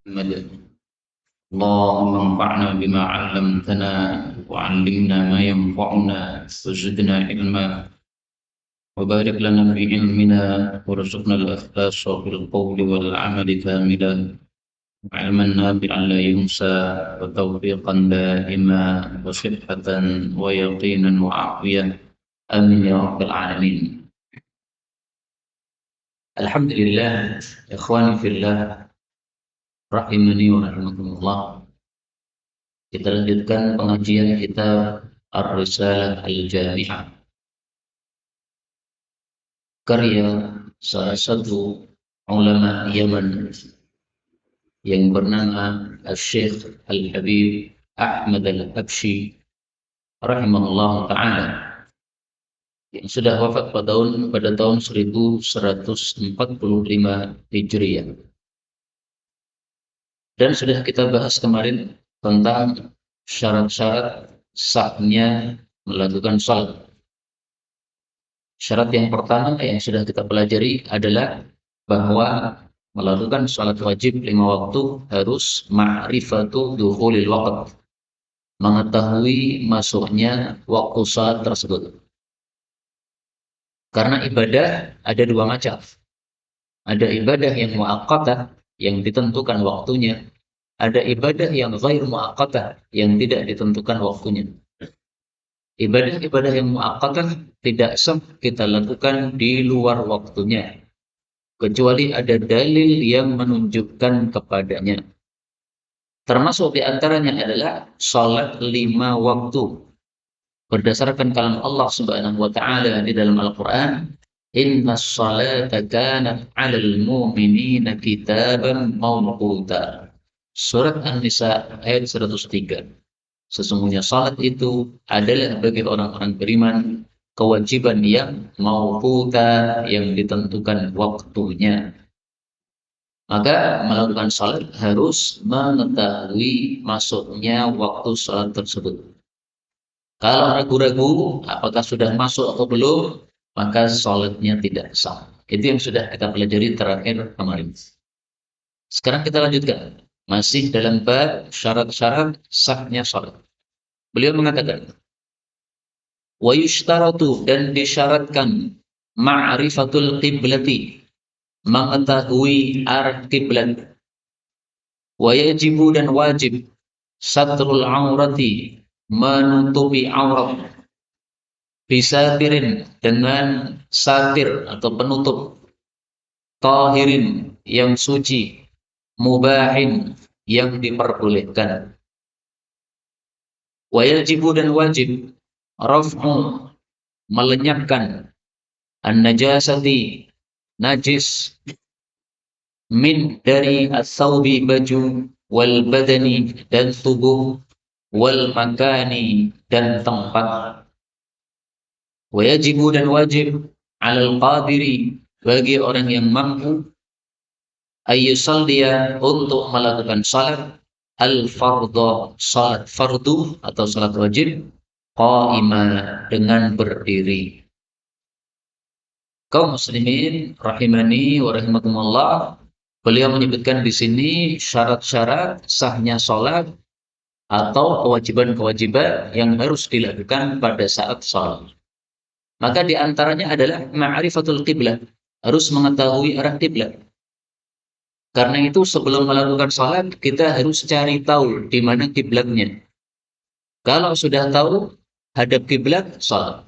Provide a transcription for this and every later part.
محمد. اللهم انفعنا بما علمتنا وعلمنا ما ينفعنا وزدنا علما وبارك لنا في علمنا وارزقنا الإخلاص في القول والعمل كاملا وعلما نافعا لا ينسى وتوفيقا دائما وصحة ويقينا وعافية آمين يا رب العالمين. Alhamdulillah, ikhwani fillah, rahimani wa rahimakumullah. Kita lanjutkan pengajian kita Ar-Risalah Al-Jami'ah, karya salah satu ulama Yaman yang bernama Al-Syekh Al-Habib Ahmad Al-Habsyi rahimahullah ta'ala, yang sudah wafat pada tahun 1145 Hijriah. Dan sudah kita bahas kemarin tentang syarat-syarat sahnya melakukan salat. Syarat yang pertama yang sudah kita pelajari adalah bahwa melakukan salat wajib 5 waktu harus ma'rifatu dukhulil waqt, mengetahui masuknya waktu salat tersebut. Karena ibadah ada dua macam. Ada ibadah yang muaqqatah yang ditentukan waktunya, ada ibadah yang ghair muaqqatah yang tidak ditentukan waktunya. Ibadah-ibadah yang muaqqatah tidak sah kita lakukan di luar waktunya, kecuali ada dalil yang menunjukkan kepadanya. Termasuk di antaranya adalah salat 5 waktu. Berdasarkan kalam Allah Subhanahu wa taala di dalam Al-Qur'an, "Innas salata kanat 'alal mu'minina kitaban mawquta." Surat An-Nisa ayat 103. Sesungguhnya salat itu adalah bagi orang-orang beriman kewajiban yang mawquta, yang ditentukan waktunya. Maka melakukan salat harus mengetahui masuknya waktu salat tersebut. Kalau ragu-ragu apakah sudah masuk atau belum, maka salatnya tidak sah. Itu yang sudah kita pelajari terakhir kemarin. Sekarang kita lanjutkan. Masih dalam bab syarat-syarat sahnya salat. Beliau mengatakan, wa yushtaratu, dan disyaratkan, ma'rifatul qiblati, mengetahui arah kiblat. Wa yajibu, dan wajib, satrul aurati, menutupi aurat. Bisatirin, dengan satir atau penutup. Tahirin, yang suci. Mubahin, yang diperbolehkan. Wa yajibu, dan wajib, raf'u, melenyapkan, an-najasati, najis, min, dari, as-sawbi, baju, wal badani, dan tubuh, wal makani, dan tempat. Wa yajibu, dan wajib, alal qadiri, bagi orang yang mampu, ayyusalliya, untuk melakukan salat, al-fardhu, salat fardu atau salat wajib, qa'ima, dengan berdiri. Kaum muslimin rahimani wa rahimakumullah, beliau menyebutkan di sini syarat-syarat sahnya salat atau kewajiban-kewajiban yang harus dilakukan pada saat salat. Maka di antaranya adalah ma'rifatul qiblah, harus mengetahui arah kiblat. Karena itu sebelum melakukan salat kita harus cari tahu di mana kiblatnya. Kalau sudah tahu hadap kiblat, salat.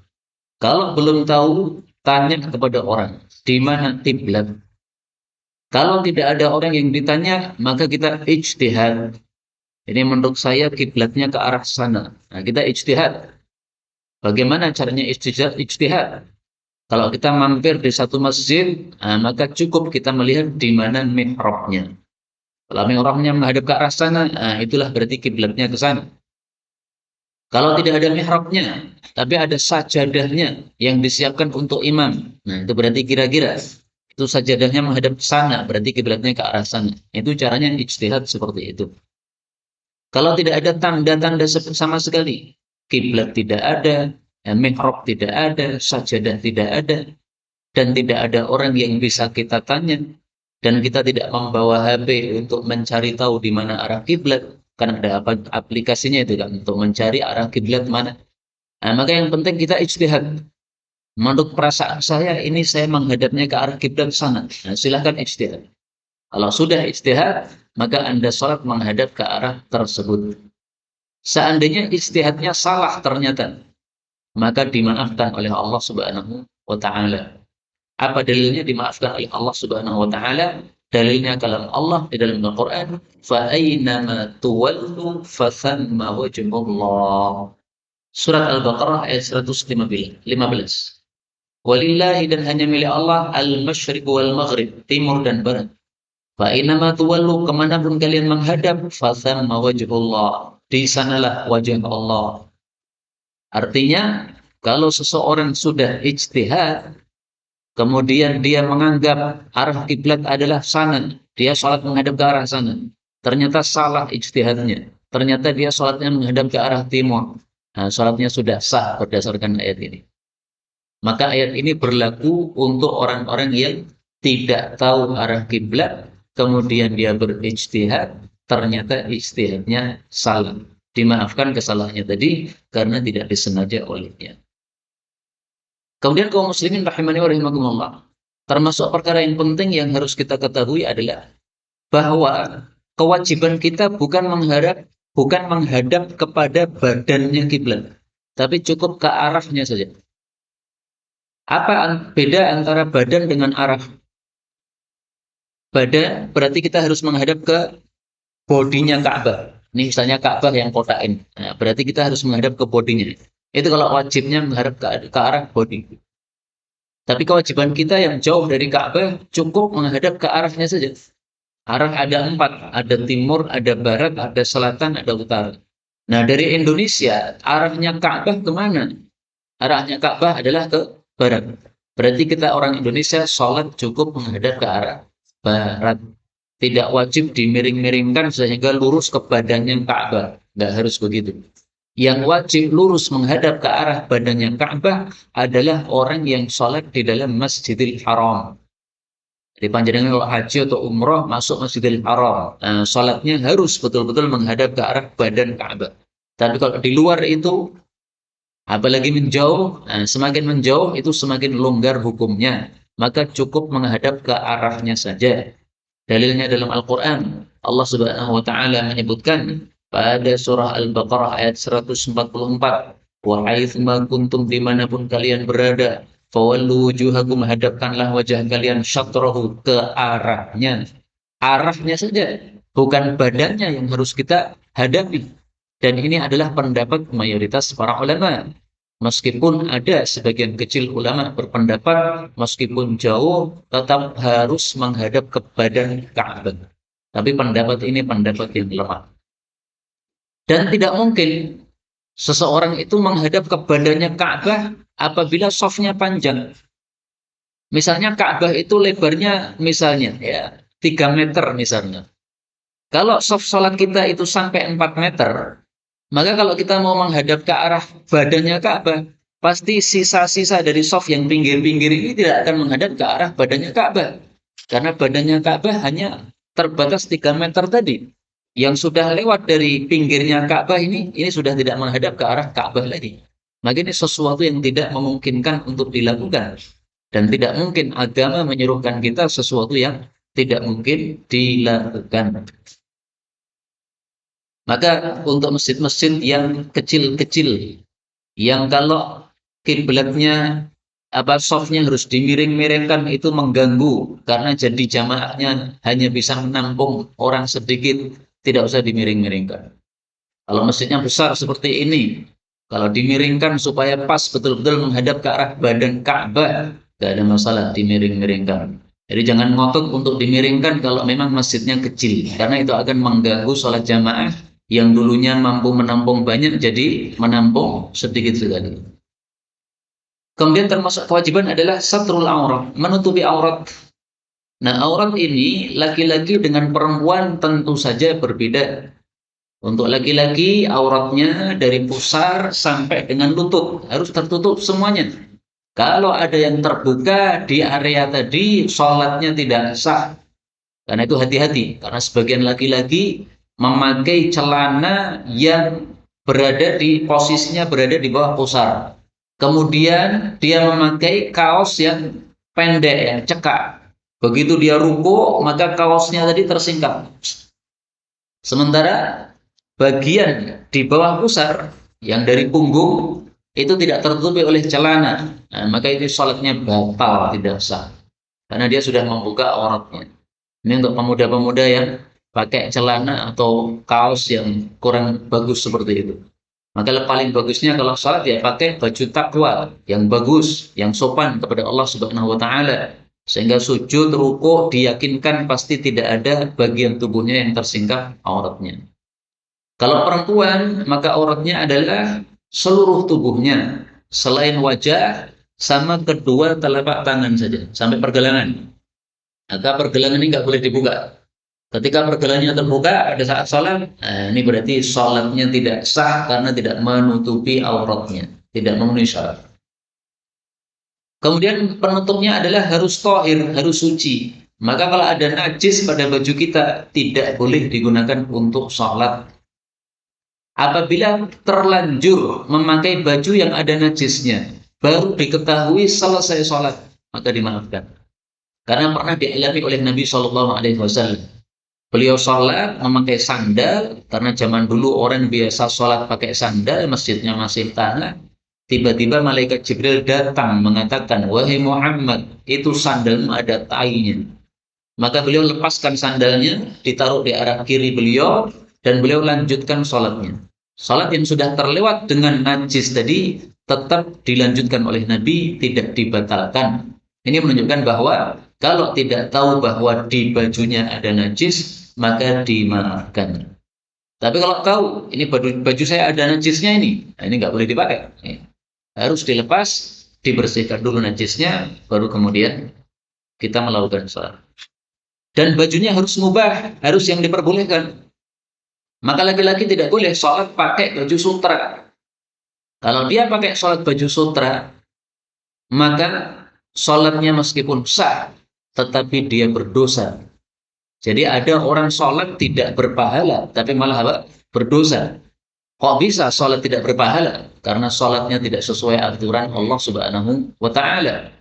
Kalau belum tahu, tanya kepada orang di mana kiblat. Kalau tidak ada orang yang ditanya, maka kita ijtihad. Ini menurut saya kiblatnya ke arah sana. Nah, kita ijtihad. Bagaimana caranya ijtihad? Kalau kita mampir di satu masjid, maka cukup kita melihat di mana mihrabnya. Kalau mihrabnya menghadap ke arah sana, itulah berarti kiblatnya ke sana. Kalau tidak ada mihrabnya, tapi ada sajadahnya yang disiapkan untuk imam, nah itu berarti kira-kira itu sajadahnya menghadap ke sana, berarti kiblatnya ke arah sana. Itu caranya ijtihad seperti itu. Kalau tidak ada tanda-tanda sama sekali, kiblat tidak ada, mihrab tidak ada, sajadah tidak ada, dan tidak ada orang yang bisa kita tanya, dan kita tidak membawa HP untuk mencari tahu di mana arah kiblat, karena ada aplikasinya itu kan untuk mencari arah kiblat mana. Nah, maka yang penting kita ijtihad. Menurut perasaan saya ini saya menghadapnya ke arah kiblat sana. Nah, silahkan ijtihad. Kalau sudah ijtihad, maka Anda sholat menghadap ke arah tersebut. Seandainya ijtihadnya salah ternyata, maka dimaafkan oleh Allah Subhanahu wa taala. Apa dalilnya dimaafkan oleh Allah Subhanahu wa taala? Dalilnya kalam Allah di dalam Al-Qur'an, fa aynama tuwallu fathamma wajhullah. Surat Al-Baqarah ayat 115. Walillahi, dan hanya milik Allah, al-masyriq wal maghrib, timur dan barat. Fa innama tuwallu, kemanapun kalian menghadap, fathamma wajhullah, di sanalah wajah Allah. Artinya, kalau seseorang sudah ijtihad, kemudian dia menganggap arah kiblat adalah sana, dia sholat menghadap ke arah sana, ternyata salah ijtihadnya, ternyata dia sholatnya menghadap ke arah timur. Nah, sholatnya sudah sah berdasarkan ayat ini. Maka ayat ini berlaku untuk orang-orang yang tidak tahu arah kiblat, kemudian dia berijtihad, ternyata ijtihadnya salah. Dimaafkan kesalahannya tadi karena tidak disengaja olehnya. Kemudian kaum muslimin rahimani wa rahimakumullah, termasuk perkara yang penting yang harus kita ketahui adalah bahwa kewajiban kita bukan menghadap kepada badannya kiblat, tapi cukup ke arahnya saja. Apa beda antara badan dengan arah? Badan berarti kita harus menghadap ke bodinya Ka'bah. Ini misalnya Ka'bah yang kotak ini. Nah, berarti kita harus menghadap ke bodinya. Itu kalau wajibnya menghadap ke arah bodi. Tapi kewajiban kita yang jauh dari Ka'bah cukup menghadap ke arahnya saja. Arah ada 4, ada timur, ada barat, ada selatan, ada utara. Nah, dari Indonesia, arahnya Ka'bah kemana? Arahnya Ka'bah adalah ke barat. Berarti kita orang Indonesia sholat cukup menghadap ke arah barat. Tidak wajib dimiring-miringkan sehingga lurus ke badannya Ka'bah. Nggak harus begitu. Yang wajib lurus menghadap ke arah badannya Ka'bah adalah orang yang sholat di dalam Masjidil Haram. Jadi panjenengan kalau haji atau umroh masuk Masjidil Haram, sholatnya harus betul-betul menghadap ke arah badan Ka'bah. Tapi kalau di luar itu, apalagi menjauh, semakin menjauh itu semakin longgar hukumnya. Maka cukup menghadap ke arahnya saja. Dalilnya dalam Al-Quran, Allah Subhanahu wa Ta'ala menyebutkan pada surah Al-Baqarah ayat 144, wa haitsuma kuntum, dimanapun kalian berada, fawallu wujuhakum, hadapkanlah wajah kalian, syatrahu, ke arahnya. Arahnya saja, bukan badannya yang harus kita hadapi. Dan ini adalah pendapat mayoritas para ulama. Meskipun ada sebagian kecil ulama berpendapat meskipun jauh tetap harus menghadap ke badan Ka'bah. Tapi pendapat ini pendapat yang lemah. Dan tidak mungkin seseorang itu menghadap ke badannya Ka'bah apabila shafnya panjang. Misalnya Ka'bah itu lebarnya misalnya ya 3 meter misalnya. Kalau shaf sholat kita itu sampai 4 meter, maka kalau kita mau menghadap ke arah badannya Ka'bah, pasti sisa-sisa dari shaf yang pinggir-pinggir ini tidak akan menghadap ke arah badannya Ka'bah. Karena badannya Ka'bah hanya terbatas 3 meter tadi. Yang sudah lewat dari pinggirnya Ka'bah ini sudah tidak menghadap ke arah Ka'bah lagi. Maka ini sesuatu yang tidak memungkinkan untuk dilakukan. Dan tidak mungkin agama menyuruhkan kita sesuatu yang tidak mungkin dilakukan. Maka untuk masjid-masjid yang kecil-kecil, yang kalau kiblatnya shafnya harus dimiring-miringkan, itu mengganggu karena jadi jamaahnya hanya bisa menampung orang sedikit, tidak usah dimiring-miringkan. Kalau masjidnya besar seperti ini, kalau dimiringkan supaya pas betul-betul menghadap ke arah badan Ka'bah, tidak ada masalah dimiring-miringkan. Jadi jangan ngotot untuk dimiringkan kalau memang masjidnya kecil, karena itu akan mengganggu sholat jamaah yang dulunya mampu menampung banyak jadi menampung sedikit sekali. Kemudian termasuk kewajiban adalah satrul aurat, menutupi aurat. Nah, aurat ini laki-laki dengan perempuan tentu saja berbeda. Untuk laki-laki auratnya dari pusar sampai dengan lutut harus tertutup semuanya. Kalau ada yang terbuka di area tadi, sholatnya tidak sah. Karena itu hati-hati, karena sebagian laki-laki memakai celana yang posisinya berada di bawah pusar. Kemudian dia memakai kaos yang pendek, yang cekak. Begitu dia ruku, maka kaosnya tadi tersingkap. Sementara bagian di bawah pusar yang dari punggung itu tidak tertutupi oleh celana. Nah, maka itu sholatnya batal, tidak sah. Karena dia sudah membuka auratnya. Ini untuk pemuda-pemuda yang pakai celana atau kaos yang kurang bagus seperti itu. Maka paling bagusnya kalau sholat ya pakai baju takwa yang bagus, yang sopan kepada Allah Subhanahu wa taala. Sehingga sujud, ruku diyakinkan pasti tidak ada bagian tubuhnya yang tersingkap auratnya. Kalau perempuan, maka auratnya adalah seluruh tubuhnya, selain wajah sama kedua telapak tangan saja, sampai pergelangan. Maka pergelangan ini nggak boleh dibuka. Ketika pergelangannya terbuka pada saat sholat, nah ini berarti sholatnya tidak sah karena tidak menutupi auratnya, tidak memenuhi syarat. Kemudian penutupnya adalah harus tohir, harus suci. Maka kalau ada najis pada baju kita, tidak boleh digunakan untuk sholat. Apabila terlanjur memakai baju yang ada najisnya, baru diketahui selesai sholat, maka dimaafkan. Karena pernah dialami oleh Nabi Shallallahu Alaihi Wasallam. Beliau sholat memakai sandal, karena zaman dulu orang biasa sholat pakai sandal, masjidnya masih tanah. Tiba-tiba malaikat Jibril datang mengatakan, wahai Muhammad, itu sandalmu ada tainya. Maka beliau lepaskan sandalnya, ditaruh di arah kiri beliau, dan beliau lanjutkan sholatnya. Sholat yang sudah terlewat dengan najis tadi tetap dilanjutkan oleh Nabi, tidak dibatalkan. Ini menunjukkan bahwa kalau tidak tahu bahwa di bajunya ada najis, maka dimaafkan. Tapi kalau tahu ini baju saya ada najisnya nah ini nggak boleh dipakai. Harus dilepas, dibersihkan dulu najisnya, baru kemudian kita melakukan sholat. Dan bajunya harus mubah, harus yang diperbolehkan. Maka laki-laki tidak boleh sholat pakai baju sutra. Kalau dia pakai sholat baju sutra, maka sholatnya meskipun sah, tetapi dia berdosa. Jadi ada orang sholat tidak berpahala, tapi malah apa? Berdosa. Kok bisa sholat tidak berpahala? Karena sholatnya tidak sesuai aturan Allah Subhanahu wa Ta'ala.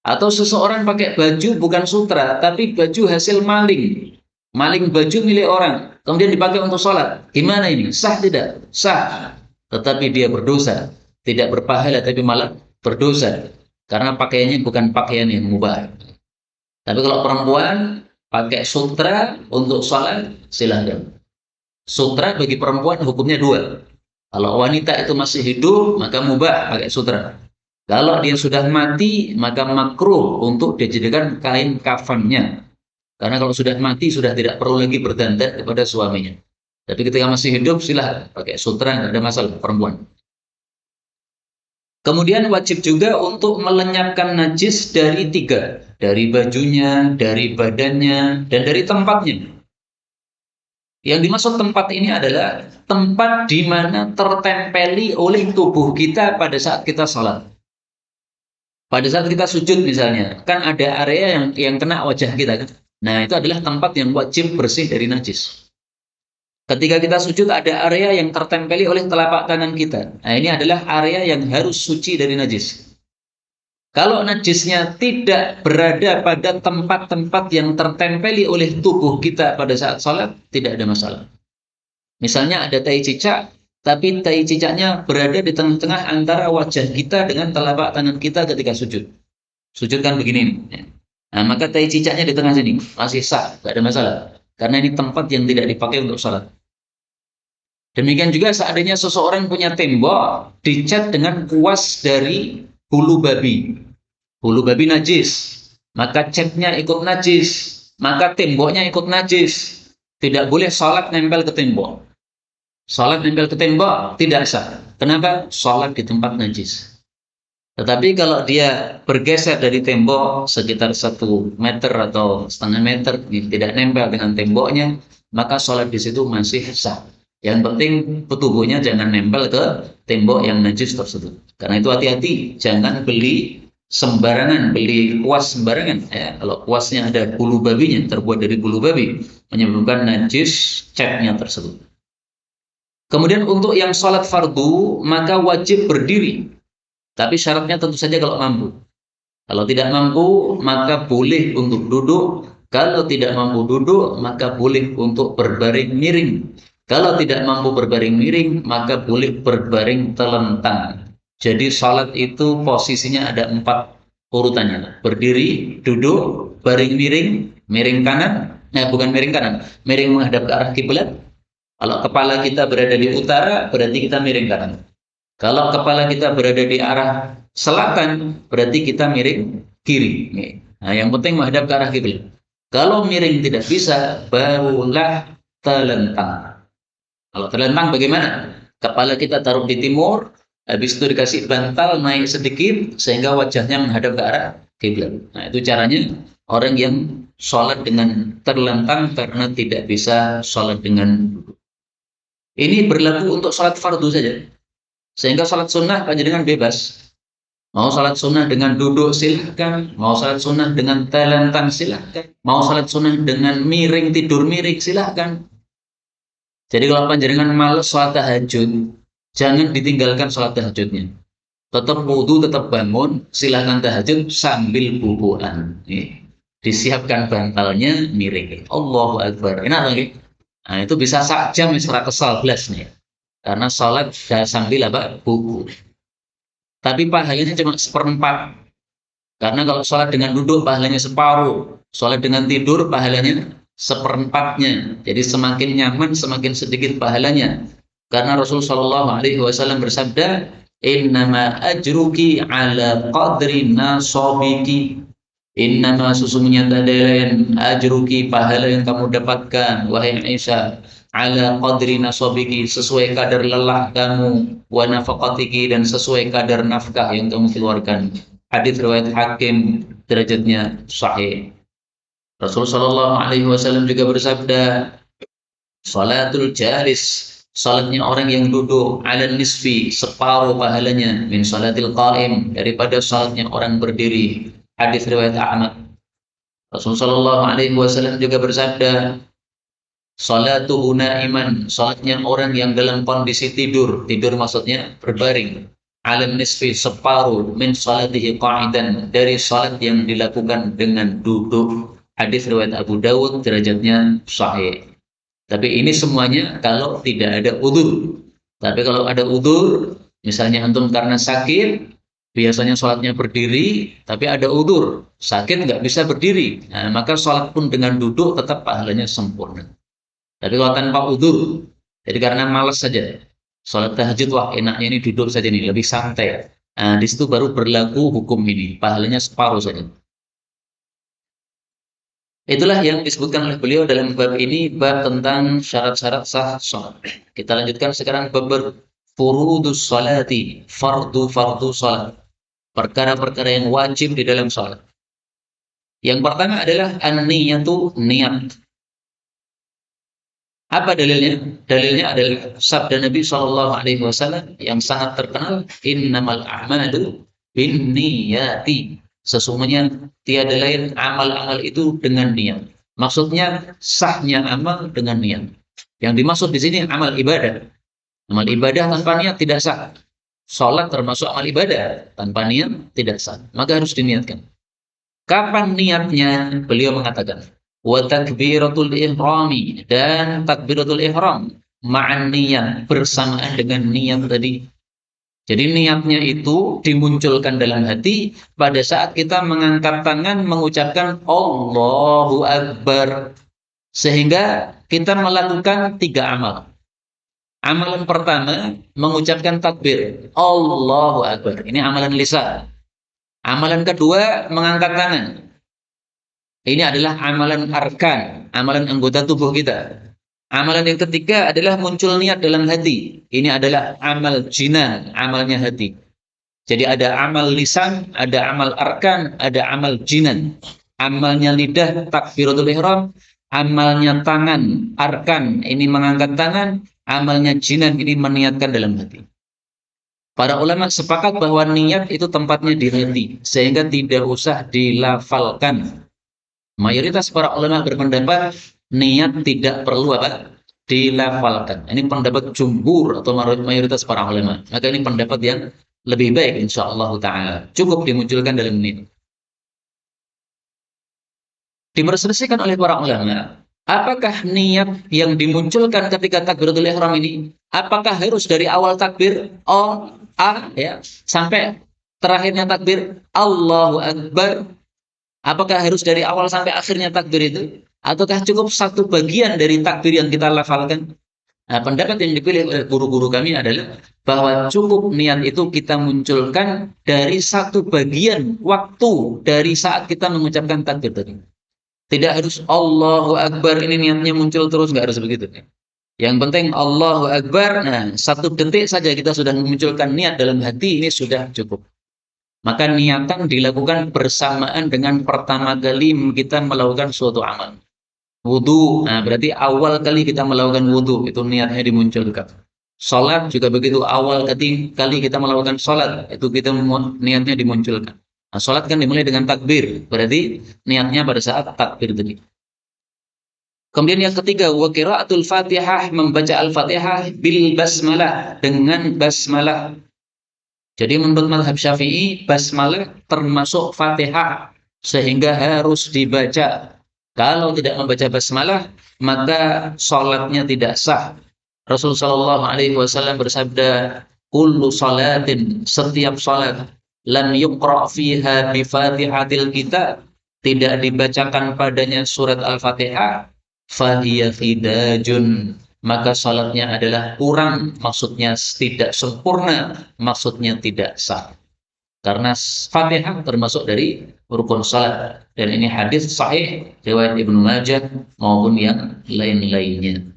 Atau seseorang pakai baju bukan sutra, tapi baju hasil maling. Maling baju milik orang, kemudian dipakai untuk sholat. Gimana ini? Sah tidak? Sah. Tetapi dia berdosa. Tidak berpahala, tapi malah berdosa. Karena pakaiannya bukan pakaian yang mubah. Tapi kalau perempuan pakai sutra untuk sholat, silahkan. Sutra bagi perempuan hukumnya dua. Kalau wanita itu masih hidup, maka mubah pakai sutra. Kalau dia sudah mati, maka makruh untuk dijadikan kain kafannya. Karena kalau sudah mati, sudah tidak perlu lagi berdandan kepada suaminya. Tapi ketika masih hidup, silahkan pakai sutra, tidak ada masalah perempuan. Kemudian wajib juga untuk melenyapkan najis dari tiga. Dari bajunya, dari badannya, dan dari tempatnya. Yang dimaksud tempat ini adalah tempat di mana tertempeli oleh tubuh kita pada saat kita sholat. Pada saat kita sujud misalnya, kan ada area yang kena wajah kita kan. Nah, itu adalah tempat yang wajib bersih dari najis. Ketika kita sujud ada area yang tertempeli oleh telapak tangan kita. Nah, ini adalah area yang harus suci dari najis. Kalau najisnya tidak berada pada tempat-tempat yang tertempeli oleh tubuh kita pada saat sholat, tidak ada masalah. Misalnya ada tai cicak, tapi tai cicaknya berada di tengah-tengah antara wajah kita dengan telapak tangan kita ketika sujud. Sujud kan begini. Nah, maka tai cicaknya di tengah sini, masih sah, tidak ada masalah. Karena ini tempat yang tidak dipakai untuk sholat. Demikian juga seandainya seseorang punya tembok, dicat dengan kuas dari bulu babi. Bulu babi najis, maka catnya ikut najis, maka temboknya ikut najis. Tidak boleh sholat nempel ke tembok. Sholat nempel ke tembok tidak sah. Kenapa? Sholat di tempat najis. Tetapi kalau dia bergeser dari tembok sekitar 1 meter atau setengah meter, tidak nempel dengan temboknya, maka sholat di situ masih sah. Yang penting tubuhnya jangan nempel ke tembok yang najis tersebut. Karena itu hati-hati, jangan beli sembarangan beli kuas sembarangan, ya, kalau kuasnya ada bulu babinya, terbuat dari bulu babi, menyebabkan najis catnya tersebut. Kemudian untuk yang sholat fardu, maka wajib berdiri. Tapi syaratnya tentu saja kalau mampu. Kalau tidak mampu, maka boleh untuk duduk. Kalau tidak mampu duduk, maka boleh untuk berbaring miring. Kalau tidak mampu berbaring miring, maka boleh berbaring telentang. Jadi salat itu posisinya ada 4 urutannya. Berdiri, duduk, baring miring, miring kanan. Bukan miring kanan, miring menghadap ke arah kiblat. Kalau kepala kita berada di utara, berarti kita miring kanan. Kalau kepala kita berada di arah selatan, berarti kita miring kiri. Nah, yang penting menghadap ke arah kiblat. Kalau miring tidak bisa, barulah telentang. Kalau telentang bagaimana? Kepala kita taruh di timur, habis itu dikasih bantal naik sedikit sehingga wajahnya menghadap ke arah kiblat. Nah, itu caranya orang yang sholat dengan terlentang karena tidak bisa sholat dengan duduk. Ini berlaku untuk sholat fardu saja. Sehingga sholat sunnah panjenengan bebas. Mau sholat sunnah dengan duduk silahkan, mau sholat sunnah dengan telentang silahkan, mau sholat sunnah dengan miring tidur miring silahkan. Jadi kalau panjenengan malas sholat tahajud, jangan ditinggalkan sholat tahajudnya. Tetap wudhu, tetap bangun, silahkan tahajud sambil bubuan. Disiapkan bantalnya miring. Allahu Akbar. Enak lagi. Nah, itu bisa sak jam isra kesal belas nih. Karena sholat sambil apa? Bubu. Tapi pahalanya cuma seperempat. Karena kalau sholat dengan duduk pahalanya separuh. Sholat dengan tidur pahalanya seperempatnya. Jadi semakin nyaman, semakin sedikit pahalanya. Karena Rasulullah SAW bersabda, Innama ajruki ala qadri nasobiki. Innama sesungguhnya tadalayan ajruki pahala yang kamu dapatkan, wahai Aisyah, ala qadri nasobiki sesuai kadar lelah kamu, wa nafaqatiki dan sesuai kadar nafkah yang kamu keluarkan. Hadis riwayat Hakim, derajatnya sahih. Rasulullah SAW juga bersabda, salatul jalis, salatnya orang yang duduk, ala nisfi, separuh pahalanya, min salatil qaim, daripada salatnya orang berdiri. Hadis riwayat Ahmad. Rasulullah SAW juga bersabda, salatuhu na'iman, salatnya orang yang dalam kondisi tidur, tidur maksudnya berbaring, alam nisfi, separuh, min salatihi qa'idan, dari salat yang dilakukan dengan duduk. Hadis riwayat Abu Dawud, derajatnya sahih. Tapi ini semuanya kalau tidak ada udzur. Tapi kalau ada udzur, misalnya antum karena sakit, biasanya sholatnya berdiri, tapi ada udzur, sakit nggak bisa berdiri. Nah, maka sholat pun dengan duduk tetap pahalanya sempurna. Tapi kalau tanpa udzur, jadi karena malas saja, sholat tahajud, wah enaknya ini duduk saja nih, lebih santai. Nah, di situ baru berlaku hukum ini, pahalanya separuh saja. Itulah yang disebutkan oleh beliau dalam bab ini, bab tentang syarat-syarat sah sholat. Kita lanjutkan sekarang bab furudus sholati, fardu-fardu sholat. Perkara-perkara yang wajib di dalam sholat. Yang pertama adalah an-niyatu, niat. Apa dalilnya? Dalilnya adalah sabda Nabi SAW yang sangat terkenal, innamal a'malu binniyati. Sesungguhnya tiada lain amal-amal itu dengan niat. Maksudnya sahnya amal dengan niat. Yang dimaksud di sini amal ibadah. Amal ibadah tanpa niat tidak sah. Sholat termasuk amal ibadah, tanpa niat tidak sah. Maka harus diniatkan. Kapan niatnya? Beliau mengatakan, wa takbiratul ihrami, dan takbiratul ihram ma'an niat, bersamaan dengan niat tadi. Jadi niatnya itu dimunculkan dalam hati pada saat kita mengangkat tangan mengucapkan Allahu Akbar. Sehingga kita melakukan 3 amal. Amalan pertama mengucapkan takbir Allahu Akbar. Ini amalan lisan. Amalan kedua mengangkat tangan. Ini adalah amalan arkan, amalan anggota tubuh kita. Amalan yang ketiga adalah muncul niat dalam hati. Ini adalah amal jinan, amalnya hati. Jadi ada amal lisan, ada amal arkan, ada amal jinan. Amalnya lidah, takbiratul ihram. Amalnya tangan, arkan, ini mengangkat tangan. Amalnya jinan, ini meniatkan dalam hati. Para ulama sepakat bahwa niat itu tempatnya di hati, sehingga tidak usah dilafalkan. Mayoritas para ulama berpendapat niat tidak perlu apa? Dilafalkan. Ini pendapat jumhur atau mayoritas para ulama. Maka ini pendapat yang lebih baik insyaallah taala. Cukup dimunculkan dalam niat. Diperselisihkan oleh para ulama, apakah niat yang dimunculkan ketika takbiratul ihram ini, apakah harus dari awal takbir ya sampai terakhirnya takbir Allahu Akbar? Apakah harus dari awal sampai akhirnya takbir itu? Ataukah cukup satu bagian dari takbir yang kita lafalkan? Nah, pendapat yang dipilih oleh guru-guru kami adalah bahwa cukup niat itu kita munculkan dari satu bagian waktu dari saat kita mengucapkan takbir tadi. Tidak harus Allahu Akbar, ini niatnya muncul terus, nggak harus begitu. Yang penting Allahu Akbar, nah satu detik saja kita sudah memunculkan niat dalam hati, ini sudah cukup. Maka niatan dilakukan bersamaan dengan pertama kali kita melakukan suatu amal. Wudu, nah berarti awal kali kita melakukan wudu, itu niatnya dimunculkan. Salat juga begitu, awal kali kita melakukan salat, itu kita niatnya dimunculkan. Nah, salat kan dimulai dengan takbir, berarti niatnya pada saat takbir tadi. Kemudian yang ketiga, wa qiraatul Fatihah, membaca Al-Fatihah bil basmalah, dengan basmalah. Jadi menurut mazhab Syafi'i, basmalah termasuk Fatihah sehingga harus dibaca. Kalau tidak membaca basmalah, maka salatnya tidak sah. Rasulullah Shallallahu alaihi wasallam bersabda, "Kullu salatin, setiap salat, lam yuqra' fiha bi Fatihatil kitab, tidak dibacakan padanya surat Al-Fatihah, fahiya khidajun, maka salatnya adalah kurang, maksudnya tidak sempurna, maksudnya tidak sah." Karena Fatihah termasuk dari rukun salat, dan ini hadis sahih riwayat Ibnu Majah maupun yang lain-lainnya.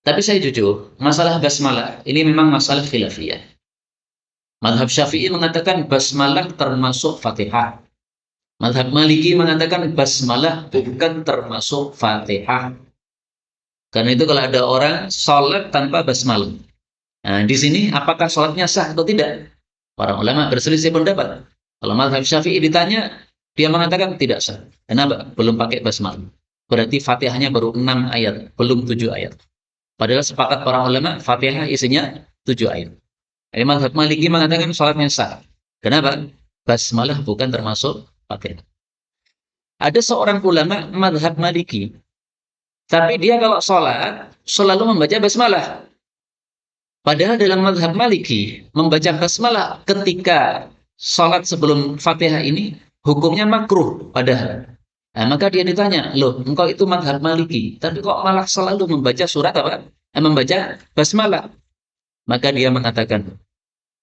Tapi saya jujur, masalah basmalah ini memang masalah khilafiyah. Mazhab Syafi'i mengatakan basmalah termasuk Fatihah. Mazhab Maliki mengatakan basmalah bukan termasuk Fatihah. Karena itu kalau ada orang salat tanpa basmalah, nah di sini apakah salatnya sah atau tidak? Para ulama berselisih pendapat. Kalau mazhab Syafi'i ditanya, dia mengatakan tidak sah. Kenapa? Belum pakai basmalah. Berarti Fatihahnya baru 6 ayat, belum 7 ayat. Padahal sepakat para ulama, Fatihah isinya 7 ayat. Jadi mazhab Maliki mengatakan salatnya sah. Kenapa? Basmalah bukan termasuk Fatihah. Ada seorang ulama mazhab Maliki, tapi dia kalau salat selalu membaca basmalah. Padahal dalam mazhab Maliki, membaca basmalah ketika salat sebelum Fatihah ini hukumnya makruh padahal. Nah, maka dia ditanya, loh, engkau itu mazhab Maliki, tapi kok malah selalu membaca surat apa? Membaca basmalah. Maka dia mengatakan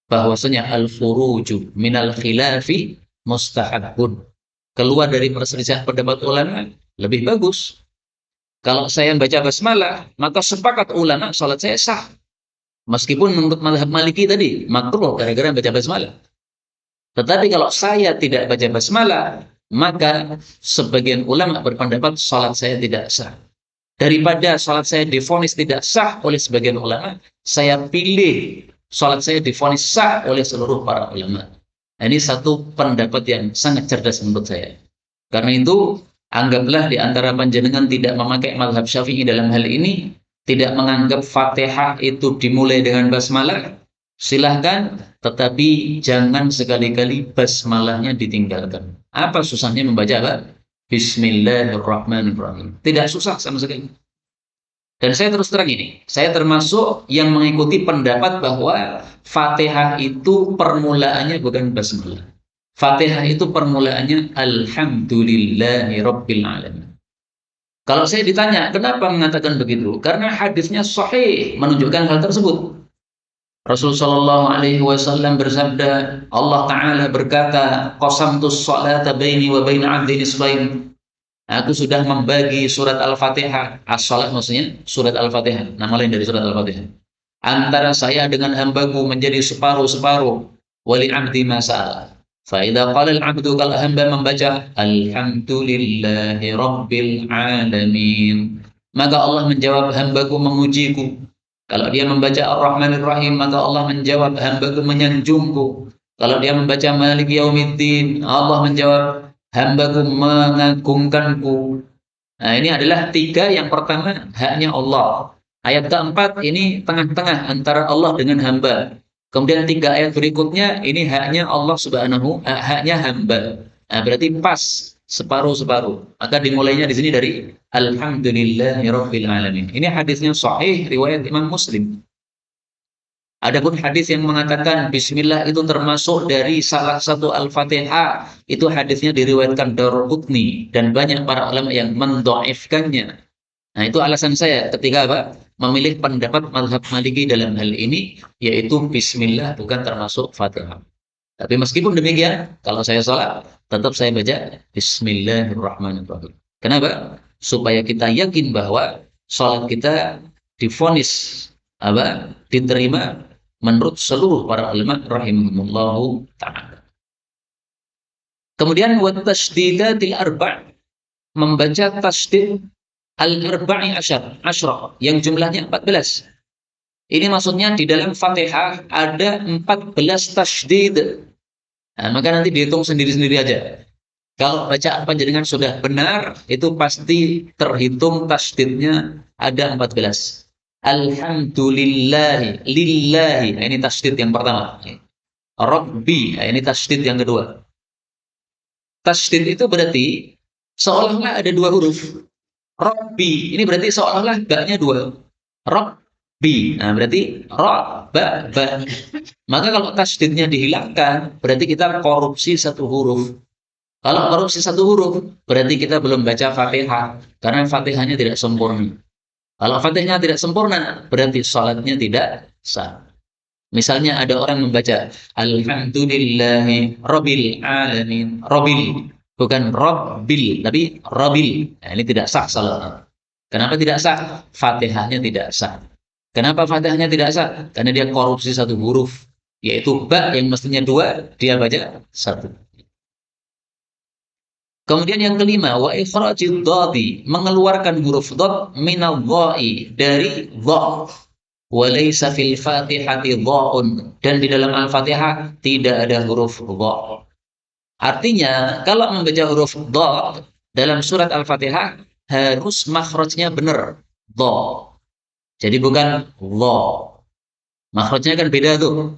bahwasanya al-furuju minal khilafi mustahabun. Keluar dari perselisihan pendapat ulama lebih bagus. Kalau saya baca basmalah, maka sepakat ulama salat saya sah. Meskipun menurut mazhab Maliki tadi makruh gara-gara baca basmalah. Tetapi kalau saya tidak baca basmalah, maka sebagian ulama berpendapat salat saya tidak sah. Daripada salat saya divonis tidak sah oleh sebagian ulama, saya pilih salat saya divonis sah oleh seluruh para ulama. Ini satu pendapat yang sangat cerdas menurut saya. Karena itu, anggaplah di antara panjenengan tidak memakai mazhab Syafi'i dalam hal ini, tidak menganggap Fatihah itu dimulai dengan basmalah, silahkan, tetapi jangan sekali-kali basmalahnya ditinggalkan. Apa susahnya membaca apa? Bismillahirrahmanirrahim. Tidak susah sama sekali. Dan saya terus terang ini, saya termasuk yang mengikuti pendapat bahwa Fatihah itu permulaannya bukan basmalah. Fatihah itu permulaannya Alhamdulillahi Rabbil Alamin. Kalau saya ditanya, kenapa mengatakan begitu? Karena hadisnya sahih menunjukkan hal tersebut. Rasulullah Shallallahu alaihi wasallam bersabda, Allah Ta'ala berkata, qasamtus salata baini wa baina 'abdi nisfain. Aku sudah membagi surat Al-Fatihah. As-salat maksudnya surat Al-Fatihah, nama lain dari surat Al-Fatihah. Antara saya dengan hambaku menjadi separuh-separuh. Wali 'abdi ma sa'ala. Faidah qala al-'abdu, kalau hamba membaca Alhamdulillahi Rabbil Alamin, maka Allah menjawab, hambaku memujiku Kalau dia membaca Ar-Rahmanir Rahim, maka Allah menjawab, hambaku menyanjungku. Kalau dia membaca Malik Yaumiddin, Allah menjawab, hambaku mengagungkanku. Nah, ini adalah tiga. Yang pertama, haknya Allah. Ayat keempat, ini tengah-tengah antara Allah dengan hamba. Kemudian tiga ayat berikutnya, ini haknya Allah Subhanahu, haknya hamba. Nah, berarti pas separuh-separuh. Maka dimulainya di sini dari Alhamdulillahirabbil alamin. Ini hadisnya sahih riwayat Imam Muslim. Adapun hadis yang mengatakan bismillah itu termasuk dari salah satu Al-Fatihah, itu hadisnya diriwayatkan Daruqutni dan banyak para ulama yang mendhaifkannya. Nah, itu alasan saya ketika apa? Memilih pendapat mazhab Maliki dalam hal ini, yaitu bismillah bukan termasuk Fatihah. Tapi meskipun demikian, kalau saya sholat, tetap saya baca Bismillahirrahmanirrahim. Kenapa? Supaya kita yakin bahwa sholat kita divonis apa? Diterima menurut seluruh para ulama rahimahumullahu ta'ala. Kemudian wa tasdidatil arba', membaca tasdid al-arba'i asyra yang jumlahnya 14. Ini maksudnya di dalam Fatihah ada 14 tasdid. Nah, maka nanti dihitung sendiri-sendiri aja. Kalau bacaan panjenengan sudah benar, itu pasti terhitung tasdidnya ada 14. Alhamdulillahi, lillahi. Nah, ini tasdid yang pertama. Rabbi, nah, ini tasdid yang kedua. Tasdid itu berarti seolah-olah ada dua huruf. Rabbi, ini berarti seolah-olah ba-nya dua. Rabbi, nah berarti ra, ba, ba. Maka kalau tasdidnya dihilangkan, berarti kita korupsi satu huruf. Kalau korupsi satu huruf, berarti kita belum baca Fatihah, karena Fatihahnya tidak sempurna. Kalau Fatihahnya tidak sempurna, berarti sholatnya tidak sah. Misalnya ada orang membaca Alhamdulillahi Rabbil Alamin, Rabbil, bukan Rabbil, tapi Rabbil. Nah, ini tidak sah salatnya. Kenapa tidak sah? Fatihahnya tidak sah. Kenapa Fatihahnya tidak sah? Karena dia korupsi satu huruf, yaitu ba yang mestinya dua, dia baca satu. Kemudian yang kelima, wa ikhrajid dhadi, mengeluarkan huruf dhad minal dha'i, dari dha. Walaysa fil Fatihati dha'un, dan di dalam Al-Fatihah tidak ada huruf dha. Artinya, kalau membaca huruf dha dalam surat Al-Fatihah harus makhrajnya benar, dha. Jadi bukan dha. Makhrajnya kan beda tuh.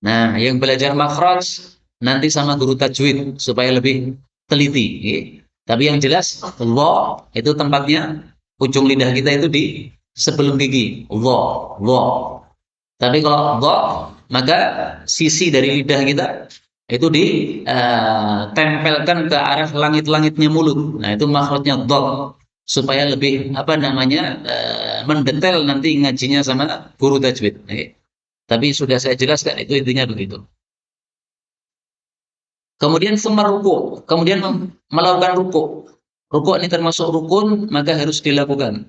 Nah, yang belajar makhraj nanti sama guru tajwid supaya lebih teliti. Tapi yang jelas dha itu tempatnya ujung lidah kita itu di sebelum gigi. Dha, dha. Tapi kalau dha, maka sisi dari lidah kita itu ditempelkan ke arah langit-langitnya mulut. Nah, itu makhrajnya dha, supaya lebih apa namanya mendetail nanti ngajinya sama guru tajwid. Tapi sudah saya jelaskan itu intinya begitu. Kemudian summa ruku, kemudian melakukan ruku. Ruku ini termasuk rukun, maka harus dilakukan.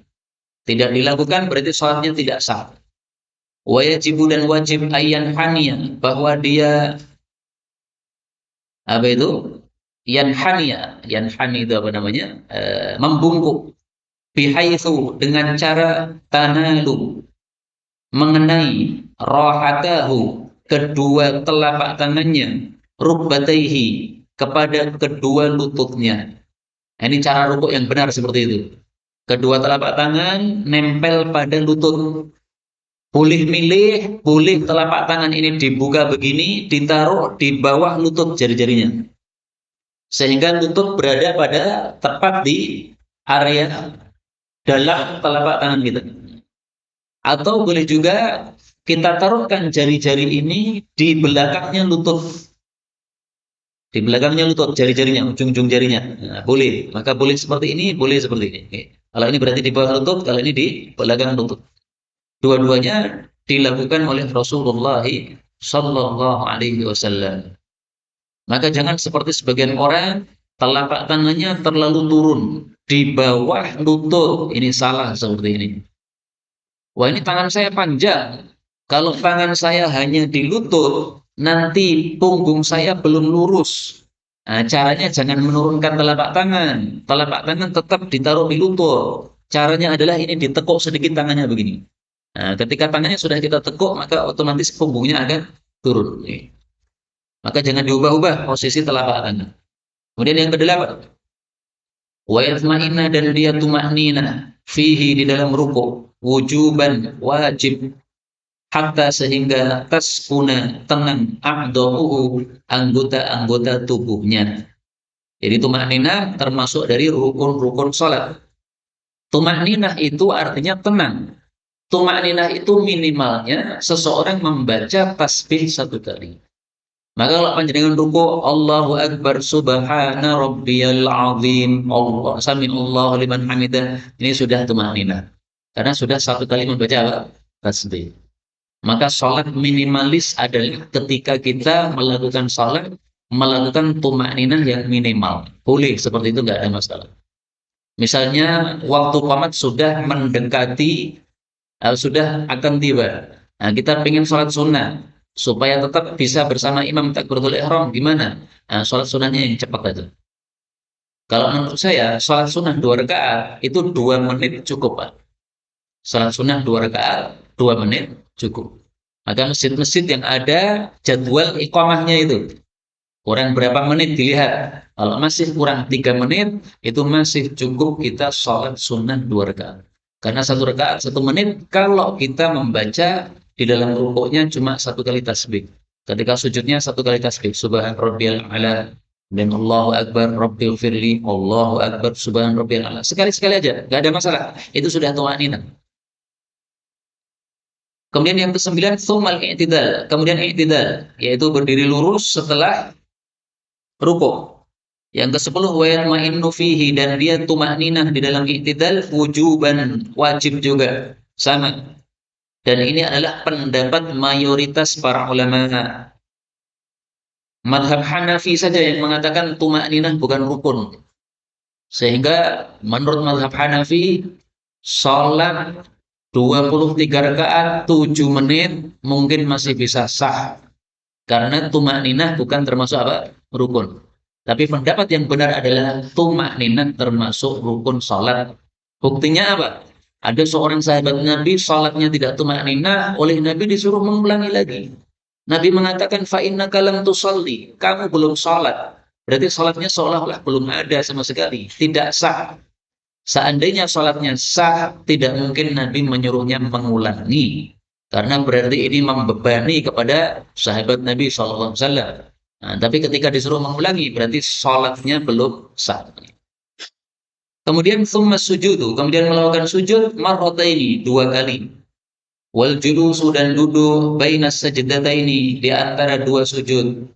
Tidak dilakukan berarti sholatnya tidak sah. Wajibu, dan wajib ayyan haniya, bahwa dia apa itu? Yanhaniya, yanhani itu apa namanya? Membungkuk. Bihaitsu, dengan cara tanalu, mengenai rahatahu, kedua telapak tangannya, rukbataihi, kepada kedua lututnya. Nah, ini cara rukuk yang benar seperti itu. Kedua telapak tangan nempel pada lutut. Boleh milih, boleh telapak tangan ini dibuka begini, ditaruh di bawah lutut jari-jarinya. Sehingga lutut berada pada tepat di area dalam telapak tangan kita. Atau boleh juga kita taruhkan jari-jari ini di belakangnya lutut. Di belakangnya lutut, jari-jarinya, ujung-ujung jarinya. Nah, boleh. Maka boleh seperti ini, boleh seperti ini. Oke. Kalau ini berarti di bawah lutut, kalau ini di belakang lutut. Dua-duanya dilakukan oleh Rasulullah Sallallahu Alaihi Wasallam. Maka jangan seperti sebagian orang, telapak tangannya terlalu turun di bawah lutut. Ini salah seperti ini. Wah, ini tangan saya panjang. Kalau tangan saya hanya di lutut, nanti punggung saya belum lurus. Nah, caranya jangan menurunkan telapak tangan. Telapak tangan tetap ditaruh di lutut. Caranya adalah ini ditekuk sedikit tangannya begini. Nah, ketika tangannya sudah kita tekuk, maka otomatis punggungnya akan turun. Maka jangan diubah-ubah posisi telapak tangan. Kemudian yang kedelapan, wa yatma'inna dan dia tumaknina fihi di dalam ruku, wujuban wajib hatta sehingga taskuna tenang a'dha'uhu anggota-anggota tubuhnya. Jadi tumaknina termasuk dari rukun-rukun salat. Tumakninah itu artinya tenang. Tumakninah itu minimalnya seseorang membaca tasbih satu kali. Maka kalau panjenengan ruku, Allahu Akbar subhana rabbiyal azim, Allah sami Allahu liman hamidah, ini sudah tumakninah. Karena sudah satu kali membaca apa? Tasbih. Maka sholat minimalis adalah ketika kita melakukan sholat, melakukan tumakninah yang minimal. Boleh seperti itu, nggak ada masalah. Misalnya waktu qomat sudah mendekati, sudah akan tiba. Nah, kita pengen sholat sunnah supaya tetap bisa bersama imam takbiratul ihram, gimana? Nah, sholat sunnahnya yang cepat aja. Kalau menurut saya sholat sunnah 2 rakaat itu 2 menit cukup, Pak. Sholat sunnah 2 rakaat 2 menit cukup. Maka masjid-masjid yang ada jadwal iqamahnya itu kurang berapa menit dilihat. Kalau masih kurang 3 menit, itu masih cukup kita sholat sunnah 2 rakaat. Karena 1 rakaat 1 menit, kalau kita membaca di dalam rukuknya cuma 1 kali tasbih. Ketika sujudnya 1 kali tasbih. Subhan rabbiyal a'la dan Allahu Akbar rabbil firli, Allahu Akbar subhan rabbiyal a'la. Sekali-sekali aja, nggak ada masalah. Itu sudah tumaninah. Kemudian yang kesembilan, tsummal i'tidal. Kemudian i'tidal, yaitu berdiri lurus setelah rukuk. Yang ke-10, wa yatma'innu fihi dan dia tumakninah di dalam i'tidal wujuban, wajib juga. Sama. Dan ini adalah pendapat mayoritas para ulama. Madhab Hanafi saja yang mengatakan tumakninah bukan rukun. Sehingga menurut madhab Hanafi, sholat 23 rakaat 7 menit mungkin masih bisa sah. Karena tumakninah bukan termasuk apa? Rukun. Tapi pendapat yang benar adalah tumakninah termasuk rukun salat. Buktinya apa? Ada seorang sahabat Nabi salatnya tidak tumakninah, oleh Nabi disuruh mengulangi lagi. Nabi mengatakan fa innaka lam tusalli, kamu belum salat. Berarti salatnya seolah-olah belum ada sama sekali, tidak sah. Seandainya salatnya sah, tidak mungkin Nabi menyuruhnya mengulangi. Karena berarti ini membebani kepada sahabat Nabi SAW. Nah, tapi ketika disuruh mengulangi, berarti sholatnya belum sah. Kemudian summa sujudu, kemudian melakukan sujud marrataini 2 kali. Wal julusu dan duduk bainas sajdataini di antara 2 sujud.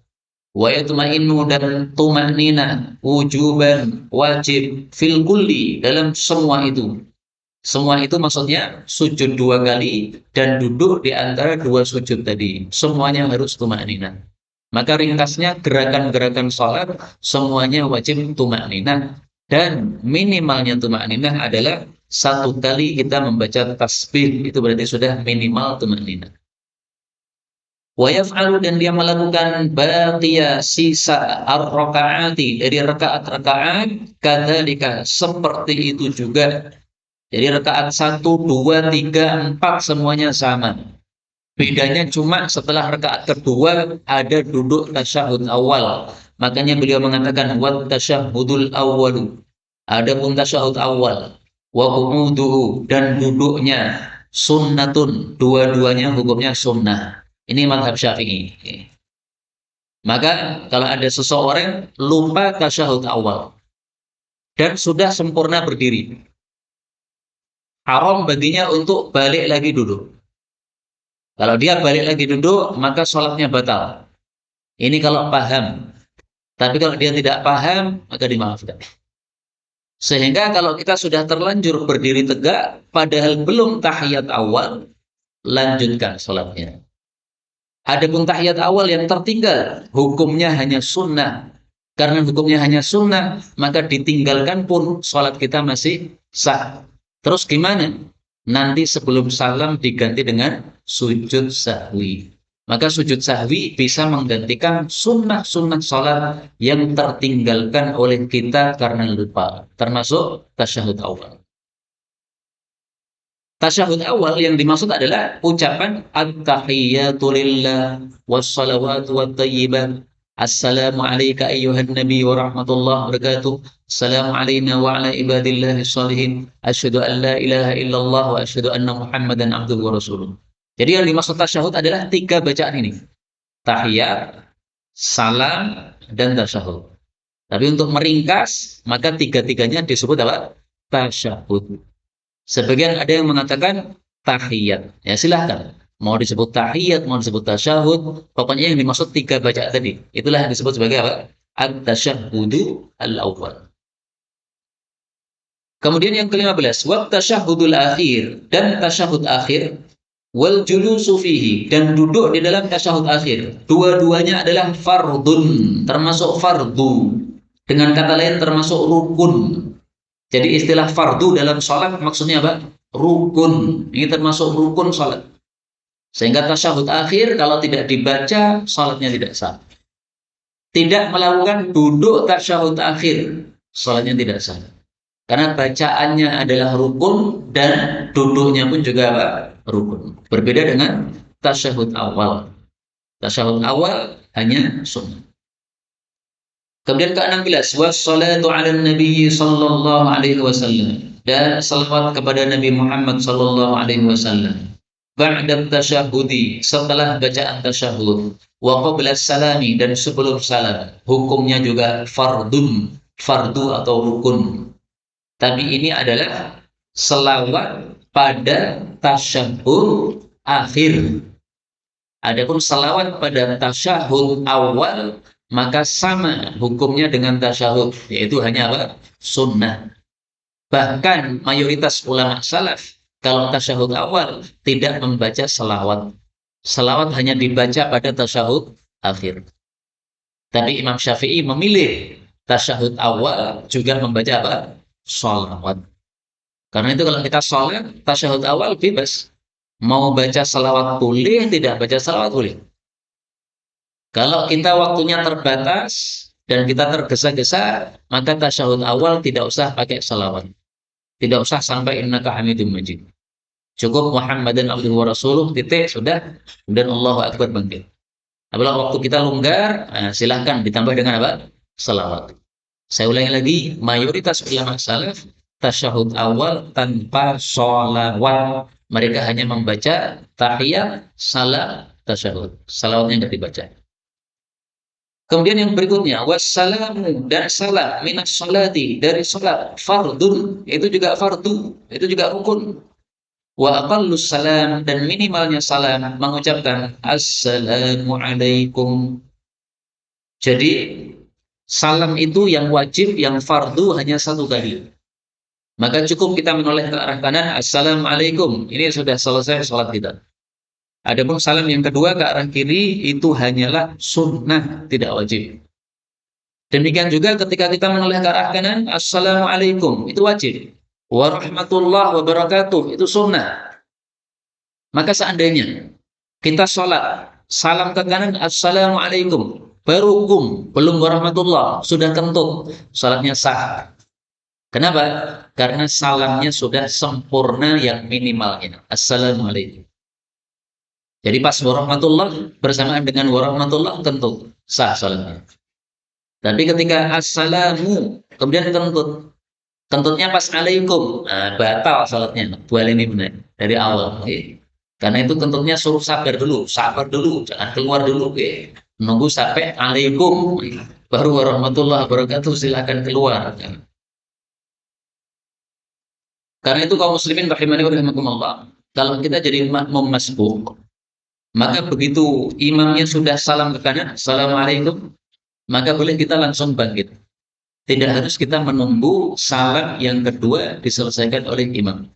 Wa yatma'innu dan tumanina wujuban wajib fil kulli dalam semua itu. Semua itu maksudnya sujud 2 kali dan duduk di antara 2 sujud tadi. Semuanya harus tumanina. Maka ringkasnya gerakan-gerakan sholat semuanya wajib tumanina dan minimalnya tumanina adalah 1 kali kita membaca tasbih, itu berarti sudah minimal tumanina. Wa yaf'alu dan dia melakukan baqiya sisa ar-rakaati dari rakaat-rakaat kadzalika seperti itu juga. Jadi rakaat 1, 2, 3, 4 semuanya sama. Bedanya cuma setelah rakaat kedua ada duduk tasyahud awal. Makanya beliau mengatakan wat tasyahudul awwalu. Adapun tasyahud awal wa qu'uduhu dan duduknya sunnatun, dua-duanya hukumnya sunnah. Ini mazhab Syafi'i. Maka kalau ada seseorang lupa tasyahud awal dan sudah sempurna berdiri, haram baginya untuk balik lagi duduk. Kalau dia balik lagi duduk, maka sholatnya batal. Ini kalau paham. Tapi kalau dia tidak paham, maka dimaafkan. Sehingga kalau kita sudah terlanjur berdiri tegak, padahal belum tahiyat awal, lanjutkan sholatnya. Adapun tahiyat awal yang tertinggal, hukumnya hanya sunnah. Karena hukumnya hanya sunnah, maka ditinggalkan pun sholat kita masih sah. Terus gimana? Nanti sebelum salam diganti dengan sujud sahwi. Maka sujud sahwi bisa menggantikan sunnah-sunnah sholat yang tertinggalkan oleh kita karena lupa. Termasuk tasyahud awal. Tasyahud awal yang dimaksud adalah ucapan at-tahiyyatu lillah wassalawatu wattayyibat. Assalamu alayka ayyuhan nabi wa rahmatullahi wa barakatuh. Assalamu alayna wa ala ibadillahi shalihin. Asyhadu an la ilaha illallah wa asyhadu anna Muhammadan abduhu wa rasuluh. Jadi yang dimaksud tasyahud adalah tiga bacaan ini. Tahiyat, salam, dan tasyahud. Tapi untuk meringkas, maka tiga-tiganya disebut apa? Tasyahud. Sebagian ada yang mengatakan tahiyat. Ya silahkan. Mau disebut tahiyat, mau disebut tasyahud. Pokoknya yang dimaksud tiga bacaan tadi. Itulah yang disebut sebagai apa? At-tasyahhudu al-awwal. Kemudian yang ke-15, wa tasyahhudul akhir, dan tasyahud akhir, wal julusu fihi, dan duduk di dalam tasyahud akhir. Dua-duanya adalah fardun, termasuk fardu. Dengan kata lain termasuk rukun. Jadi istilah fardu dalam sholat maksudnya apa? Rukun. Ini termasuk rukun sholat. Sehingga tasyahud akhir kalau tidak dibaca, sholatnya tidak sah. Tidak melakukan duduk tasyahud akhir, sholatnya tidak sah. Karena bacaannya adalah rukun dan duduknya pun juga apa? Rukun. Berbeda dengan tasyahud awal. Tasyahud awal hanya sunnah. Kemudian ke-16, wassalatu 'alan nabi sallallahu alaihi wasallam, dan salawat kepada Nabi Muhammad sallallahu alaihi wasallam. Ba'da tasyahudi, setelah bacaan tasyahud, wa qabla salami, dan sebelum salam. Hukumnya juga fardun, fardu atau rukun. Tapi ini adalah selawat pada tasyahud akhir. Adapun salawat pada tasyahud awal, maka sama hukumnya dengan tasyahud, yaitu hanya apa? Sunnah. Bahkan mayoritas ulama salaf, kalau tasyahud awal tidak membaca salawat. Salawat hanya dibaca pada tasyahud akhir. Tapi Imam Syafi'i memilih tasyahud awal juga membaca apa? Salawat. Karena itu kalau kita sholat, tasyahud awal bebas. Mau baca salawat boleh, tidak baca salawat boleh. Kalau kita waktunya terbatas dan kita tergesa-gesa, maka tasyahud awal tidak usah pakai salawat. Tidak usah sampai innaka hamidum majid. Cukup Muhammadan abduhu wa rasuluh, titik, sudah. Dan Allahu akbar bangkit. Apabila waktu kita longgar, silahkan ditambah dengan apa? Salawat. Saya ulangi lagi, mayoritas ulama salaf tasyahud awal tanpa sholawat. Mereka hanya membaca tahiyat, salam, tasyahud. Salawatnya tidak dibaca. Kemudian yang berikutnya, wassalamu, dan salam minas sholati, dari sholat, fardun, itu juga fardu, itu juga rukun. Wa aqallus salam, dan minimalnya salam mengucapkan assalamu alaikum. Jadi salam itu yang wajib, yang fardu hanya satu kali. Maka cukup kita menoleh ke arah kanan, assalamualaikum, ini sudah selesai sholat kita. Adapun salam yang kedua ke arah kiri itu hanyalah sunnah, tidak wajib. Demikian juga ketika kita menoleh ke arah kanan, assalamualaikum, itu wajib. Warahmatullahi wabarakatuh, itu sunnah. Maka seandainya kita sholat, salam ke kanan, assalamualaikum, baru belum warahmatullah, sudah kentut, sholatnya sah. Kenapa? Karena salamnya sudah sempurna yang minimalnya. Assalamualaikum. Jadi pas warahmatullah bersamaan dengan warahmatullah tentu sah salatnya. Tapi ketika assalamu kemudian kentutnya pas alaikum, batal salatnya. Dua ini benar dari awal. Karena itu kentutnya suruh sabar dulu, jangan keluar dulu. Nunggu sampai alaikum, baru warahmatullah wabarakatuh silakan keluar. Karena itu kaum muslimin rahimani wa rahimakumullah, kalau kita jadi makmum masbuk, maka begitu imamnya sudah salam ke kanan, assalamualaikum, maka boleh kita langsung bangkit. Tidak harus kita menunggu salam yang kedua diselesaikan oleh imam.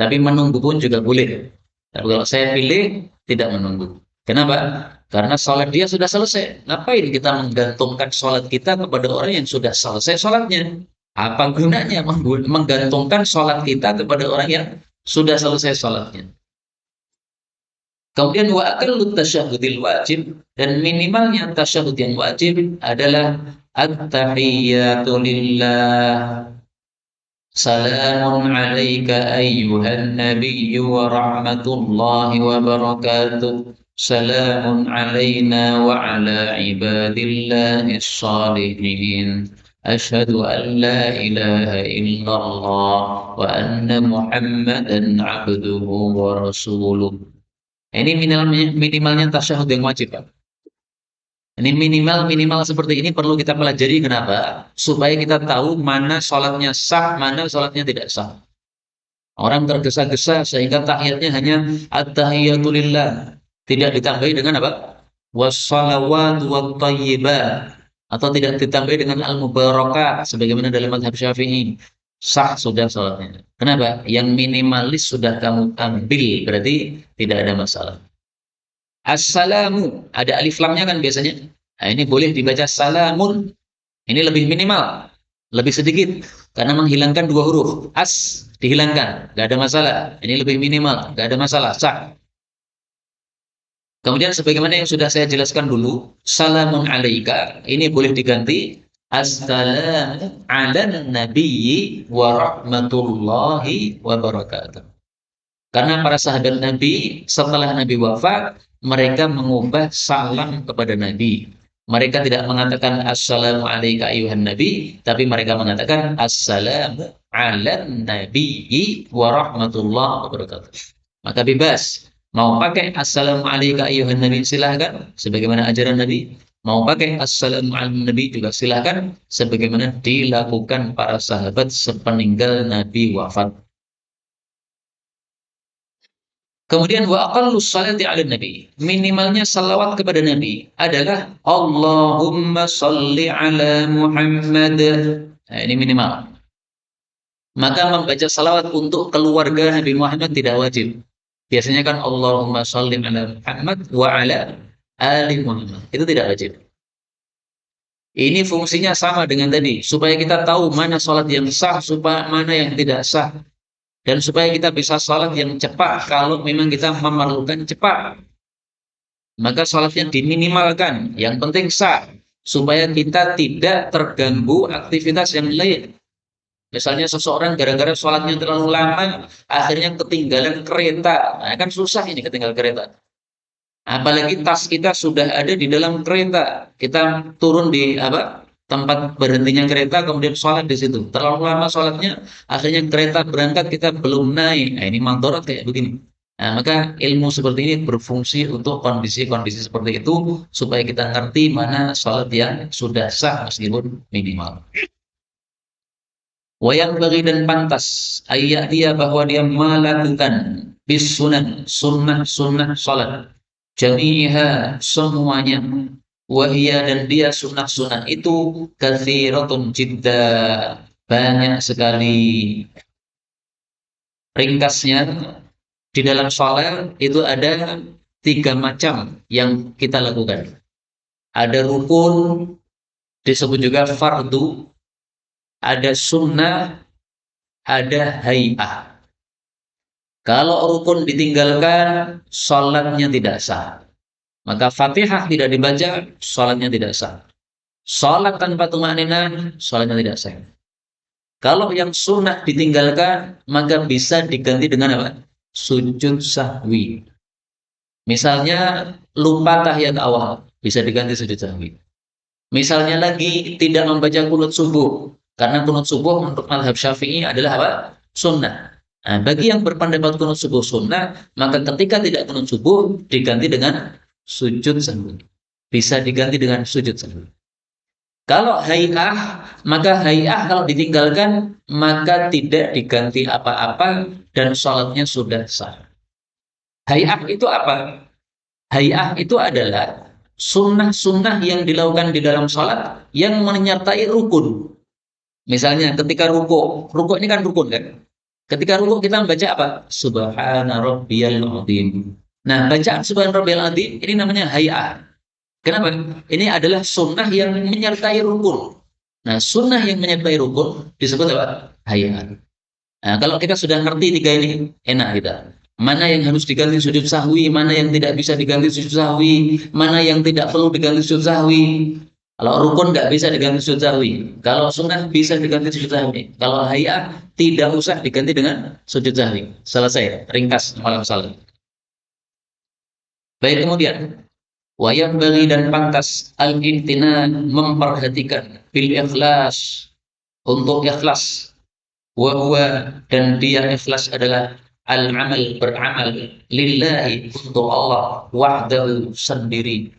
Tapi menunggu pun juga boleh. Tapi kalau saya pilih tidak menunggu. Kenapa? Karena sholat dia sudah selesai. Ngapain kita menggantungkan sholat kita kepada orang yang sudah selesai sholatnya? Apa gunanya menggantungkan sholat kita kepada orang yang sudah selesai sholatnya? Kemudian wa aqallut tasyahhudil wajib, dan minimalnya tasyahud yang wajib adalah at-tahiyyatu lillah. Salamun alaika ayyuhan nabiyyu wa rahmatullahi wa barakatuh. Salamun alaina wa ala ibadillahi salihin. Asyhadu an la ilaha illallah wa anna Muhammadan abduhu wa rasuluh. Ini minimalnya tasyahud yang wajib, Pak. Ini minimal seperti ini perlu kita pelajari. Kenapa? Supaya kita tahu mana sholatnya sah, mana sholatnya tidak sah. Orang tergesa-gesa sehingga tahiyatnya hanya at-tahiyatu lillah. Tidak ditambahi dengan apa? Wassalawatu wattayyibat. Atau tidak ditambahi dengan al-mubarakat sebagaimana dalam mazhab Syafi'i. Sah sudah sholatnya. Kenapa? Yang minimalis sudah kamu ambil, berarti tidak ada masalah. Assalamu, ada alif lamnya kan biasanya. Nah, ini boleh dibaca salamun. Ini lebih minimal, lebih sedikit karena menghilangkan dua huruf. As dihilangkan, nggak ada masalah. Ini lebih minimal, nggak ada masalah, sah. Kemudian sebagaimana yang sudah saya jelaskan dulu, salamun alaika ini boleh diganti assalamu ala nabiyyi wa rahmatullahi wa barakatuh. Karena para sahabat Nabi setelah Nabi wafat, mereka mengubah salam kepada Nabi. Mereka tidak mengatakan assalamu alayka ayuhan nabi, tapi mereka mengatakan assalamu ala nabiyyi wa rahmatullahi wa barakatuh. Maka bebas. Mau pakai assalamu alayka ayuhan nabi silahkan, sebagaimana ajaran Nabi. Mau pakai assalamu ala nabi juga silahkan, sebagaimana dilakukan para sahabat sepeninggal Nabi wafat. Kemudian wa aqallus salati 'alan nabi. Minimalnya salawat kepada Nabi adalah Allahumma shalli 'ala Muhammad. Nah, ini minimal. Maka membaca salawat untuk keluarga Nabi Muhammad tidak wajib. Biasanya kan Allahumma shalli 'ala Muhammad wa 'ala ali Muhammad. Itu tidak wajib. Ini fungsinya sama dengan tadi, supaya kita tahu mana salat yang sah, supaya mana yang tidak sah. Dan supaya kita bisa sholat yang cepat, kalau memang kita memerlukan cepat, maka sholatnya diminimalkan. Yang penting sah, supaya kita tidak terganggu aktivitas yang lain. Misalnya seseorang gara-gara sholatnya terlalu lama, akhirnya ketinggalan kereta. Nah, kan susah ini ketinggalan kereta. Apalagi tas kita sudah ada di dalam kereta, kita turun di tempat berhentinya kereta, kemudian sholat di situ. Terlalu lama sholatnya, akhirnya kereta berangkat, kita belum naik. Nah, ini mandorot kayak begini. Nah, maka ilmu seperti ini berfungsi untuk kondisi-kondisi seperti itu, supaya kita ngerti mana sholat yang sudah sah meskipun minimal. Wayang bagi dan pantas, ayat dia bahwa dia melakukan bis sunnah sholat. Jami'ha semuanya. Wahia dan dia sunnah-sunnah itu katsiratun jidda, banyak sekali. Ringkasnya, di dalam sholat itu ada 3 macam yang kita lakukan. Ada rukun, disebut juga fardu, ada sunnah, ada hay'ah. Kalau rukun ditinggalkan, sholatnya tidak sah. Maka Fatihah tidak dibaca, sholatnya tidak sah. Sholat tanpa tumaninah, sholatnya tidak sah. Kalau yang sunnah ditinggalkan, maka bisa diganti dengan apa? Sujud sahwi. Misalnya lupa tahiyat awal, bisa diganti sujud sahwi. Misalnya lagi tidak membaca qunut subuh, karena qunut subuh untuk mazhab Syafi'i adalah apa? Sunnah. Nah, bagi yang berpendapat qunut subuh sunnah, maka ketika tidak qunut subuh diganti dengan sujud sahwi. Bisa diganti dengan sujud sahwi. Kalau hay'ah, maka hay'ah kalau ditinggalkan, maka tidak diganti apa-apa dan sholatnya sudah sah. Hay'ah itu apa? Hay'ah itu adalah sunnah-sunnah yang dilakukan di dalam sholat yang menyertai rukun. Misalnya ketika rukuk ini kan rukun kan? Ketika rukuk kita membaca apa? Subhana rabbiyal azim. Nah, bacaan Subhan Rabbiyal Adzim ini namanya hay'ah. Kenapa? Ini adalah sunnah yang menyertai rukun. Nah, sunnah yang menyertai rukun disebut apa? Hay'ah. Nah, kalau kita sudah ngerti 3 ini, enak kita. Mana yang harus diganti sujud sahwi, mana yang tidak bisa diganti sujud sahwi, mana yang tidak perlu diganti sujud sahwi. Kalau rukun nggak bisa diganti sujud sahwi. Kalau sunnah bisa diganti sujud sahwi. Kalau hayat tidak usah diganti dengan sujud sahwi. Selesai. Ringkas malam salat. Baik, kemudian wayang bagi dan pantas al-imtina memperhatikan bil ikhlas untuk ikhlas wa dan dia ikhlas adalah al-amal beramal lillahi untuk Allah wahdahu sendiri.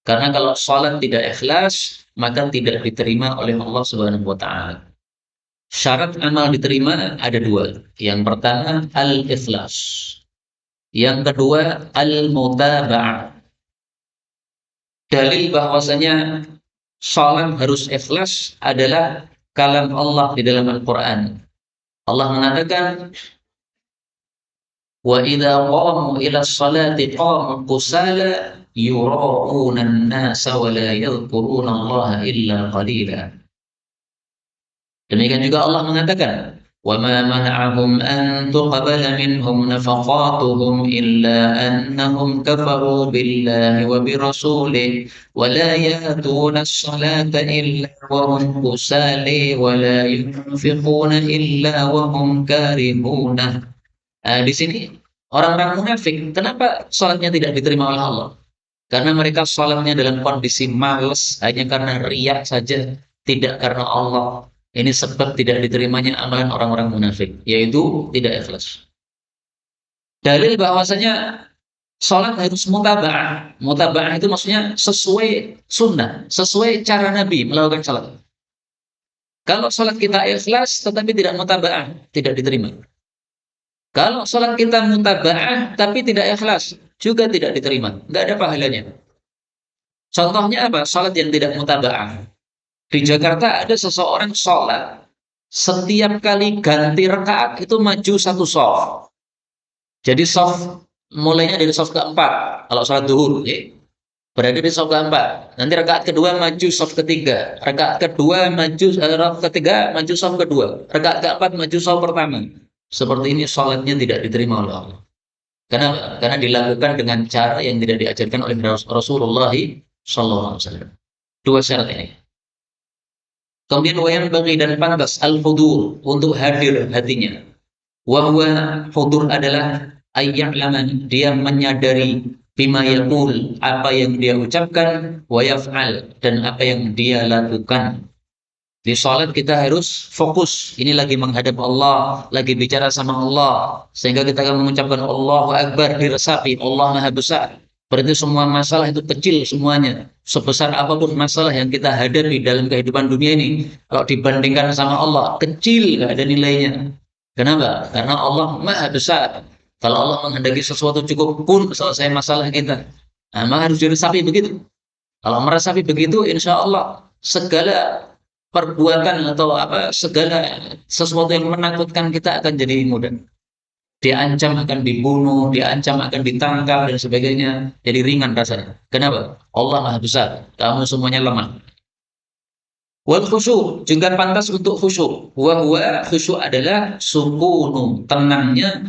Karena kalau salat tidak ikhlas, maka tidak diterima oleh Allah Subhanahu wa taala. Syarat amal diterima ada dua. Yang pertama al-ikhlas. Yang kedua al-mutaba'ah. Dalil bahwasanya salat harus ikhlas adalah kalam Allah di dalam Al-Qur'an. Allah mengatakan wa idza qamu ila sholati qamu kusala yura'una an-nasa wa la yadhkuruna Allah illa qalila. Demikian juga Allah mengatakan wa ma mana'ahum an tuqbala minhum nafaqatuhum illa annahum kafaru billahi wa bi rasulihi wa la yatuna as-salata illa wa hum kusali wa la yunfiquna illa wa hum karihuna. Di sini orang-orang munafik, kenapa sholatnya tidak diterima oleh Allah? Karena mereka sholatnya dalam kondisi malas, hanya karena riya saja, tidak karena Allah. Ini sebab tidak diterimanya amalan orang-orang munafik, yaitu tidak ikhlas. Dalil bahwasanya sholat harus mutaba'ah. Mutaba'ah itu maksudnya sesuai sunnah, sesuai cara Nabi melakukan sholat. Kalau sholat kita ikhlas tetapi tidak mutaba'ah, tidak diterima. Kalau sholat kita mutaba'ah tapi tidak ikhlas, juga tidak diterima. Nggak ada pahalanya. Contohnya apa? Sholat yang tidak mutaba'ah. Di Jakarta ada seseorang sholat, setiap kali ganti rakaat itu maju satu shaf. Jadi shaf mulainya dari shaf keempat, kalau sholat duhur, ya. Berada di shaf keempat. Nanti rakaat kedua maju shaf ketiga. Rakaat kedua maju, rakaat ketiga maju shaf kedua. Rakaat keempat maju shaf pertama. Seperti ini sholatnya tidak diterima oleh Allah. Karena dilakukan dengan cara yang tidak diajarkan oleh Rasulullah SAW. Dua syarat ini. Kemudian wayang bagi dan pantas al-hudur untuk hadir hatinya. Wahwa hudur adalah ayya'laman, dia menyadari bima yaqul, apa yang dia ucapkan, wa yaf'al, dan apa yang dia lakukan. Di sholat kita harus fokus. Ini lagi menghadap Allah, lagi bicara sama Allah. Sehingga kita akan mengucapkan Allahu Akbar, diresapi, Allah Maha Besar. Berarti semua masalah itu kecil semuanya. Sebesar apapun masalah yang kita hadapi dalam kehidupan dunia ini, kalau dibandingkan sama Allah, kecil, nggak ada nilainya. Kenapa? Karena Allah Maha Besar. Kalau Allah menghendaki sesuatu cukup pun selesai masalah kita. Nah, maka harus diresapi begitu. Kalau meresapi begitu, insya Allah segala perbuatan atau segala sesuatu yang menakutkan kita akan jadi mudah. Diancam akan dibunuh, diancam akan ditangkap dan sebagainya, jadi ringan rasanya. Kenapa? Allah Maha Besar, kamu semuanya lemah. Wal khusyuk juga pantas untuk khusyuk. Wa huwa khusyuk adalah sukunu, tenangnya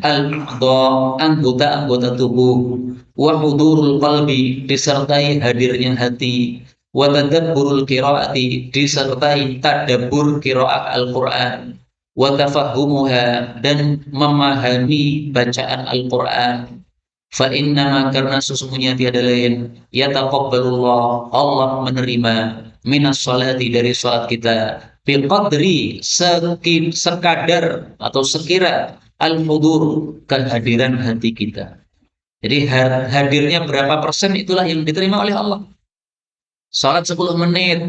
anggota-anggota tubuh. Wa hudurul qalbi, disertai hadirnya hati. Wa tadabburul qiraati, disertai tadabbur qiraat Al-Qur'an. Wa tafahumuha, dan memahami bacaan Al-Qur'an. Fa innama, karena sesungguhnya tiada lain, yataqabbalullah, Allah menerima minas sholati, dari sholat kita, biqadri, sekadar atau sekira al-hudur, kehadiran hati kita. Jadi hadirnya berapa persen itulah yang diterima oleh Allah. Sholat 10 menit,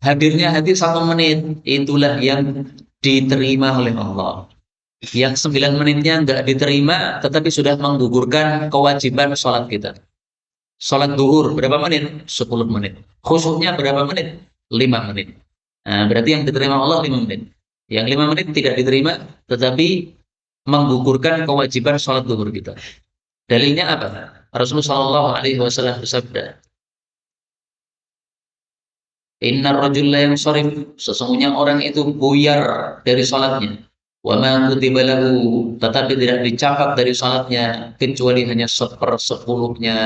hadirnya hati 1 menit, itulah yang diterima oleh Allah. Yang 9 menitnya nggak diterima, tetapi sudah menggugurkan kewajiban sholat kita. Sholat duhur berapa menit? 10 menit. Khusyuknya berapa menit? 5 menit. Nah, berarti yang diterima Allah 5 menit. Yang 5 menit tidak diterima, tetapi menggugurkan kewajiban sholat duhur kita. Dalilnya apa? Rasulullah SAW bersabda, Innar rajul la yansharif, sesungguhnya orang itu buyar dari sholatnya. Wa ma kutiba lahu, tetapi tidak dicatat dari sholatnya kecuali hanya 1/10-nya.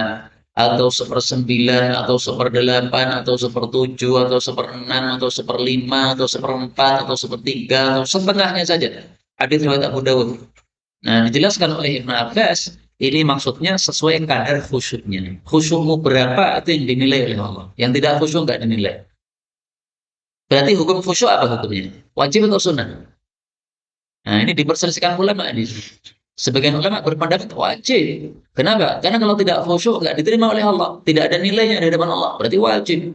atau 1/9, atau 1/8, atau 1/7, atau 1/6, atau 1/5, atau 1/4, atau 1/3, atau setengahnya saja. Hadis riwayat Abu Dawud. Nah, dijelaskan oleh Ibnu Abbas, ini maksudnya sesuai kadar khusyuknya. Khusyukmu berapa itu yang dinilai oleh Allah. Yang tidak khusyuk nggak dinilai. Berarti hukum khusyuk apa hukumnya? Wajib atau sunnah? Nah, ini diperselisihkan ulama ini. Sebagian ulama berpendapat wajib. Kenapa? Karena kalau tidak khusyuk nggak diterima oleh Allah, tidak ada nilainya di depan Allah, berarti wajib.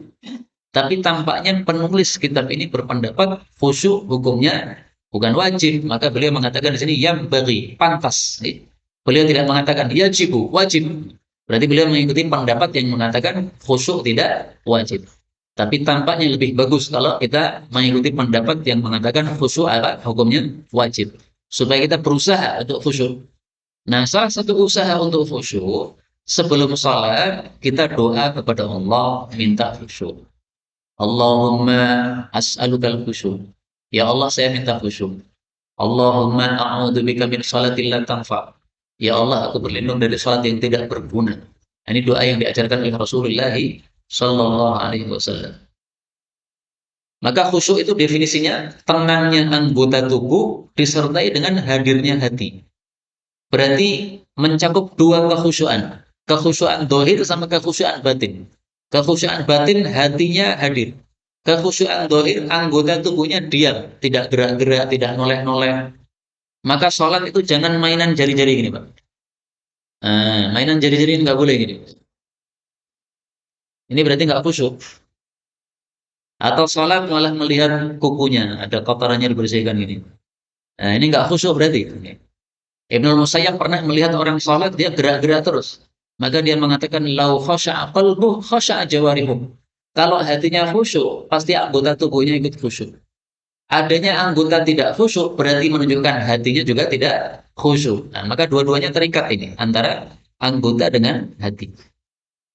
Tapi tampaknya penulis kitab ini berpendapat khusyuk hukumnya bukan wajib, maka beliau mengatakan di sini yang bagi pantas. Beliau tidak mengatakan yajibu, wajib. Berarti beliau mengikuti pendapat yang mengatakan khusyuk tidak wajib. Tapi tampaknya lebih bagus kalau kita mengikuti pendapat yang mengatakan khusyuk apa hukumnya wajib. Supaya kita berusaha untuk khusyuk. Nah, salah satu usaha untuk khusyuk, sebelum sholat, kita doa kepada Allah, minta khusyuk. Allahumma as'alukal khusyuk. Ya Allah, saya minta khusyuk. Allahumma a'udzubika min sholatin la tanfa. Ya Allah, aku berlindung dari sholat yang tidak berguna. Ini doa yang diajarkan oleh Rasulullah Sallallahu Alaihi Wasallam. Maka khusyuk itu definisinya tenangnya anggota tubuh disertai dengan hadirnya hati. Berarti mencakup dua kekhusyuan. Kekhusyuan dohir sama kekhusyuan batin. Kekhusyuan batin hatinya hadir. Kekhusyuan dohir anggota tubuhnya diam. Tidak gerak-gerak, tidak noleh-noleh. Maka sholat itu jangan mainan jari-jari gini, Pak. Mainan jari-jari nggak boleh gini. Ini berarti nggak khusyuk. Atau sholat malah melihat kukunya. Ada kotorannya dibersihkan gini. Nah, ini nggak khusyuk berarti. Ibnu Musayyab pernah melihat orang sholat, dia gerak-gerak terus. Maka dia mengatakan, lau khasha'a qalbuh khasha'a jawarihuh. Kalau hatinya khusyuk, pasti anggota tubuhnya ikut khusyuk. Adanya anggota tidak khusyuk, berarti menunjukkan hatinya juga tidak khusyuk. Nah, maka dua-duanya terikat ini, antara anggota dengan hati.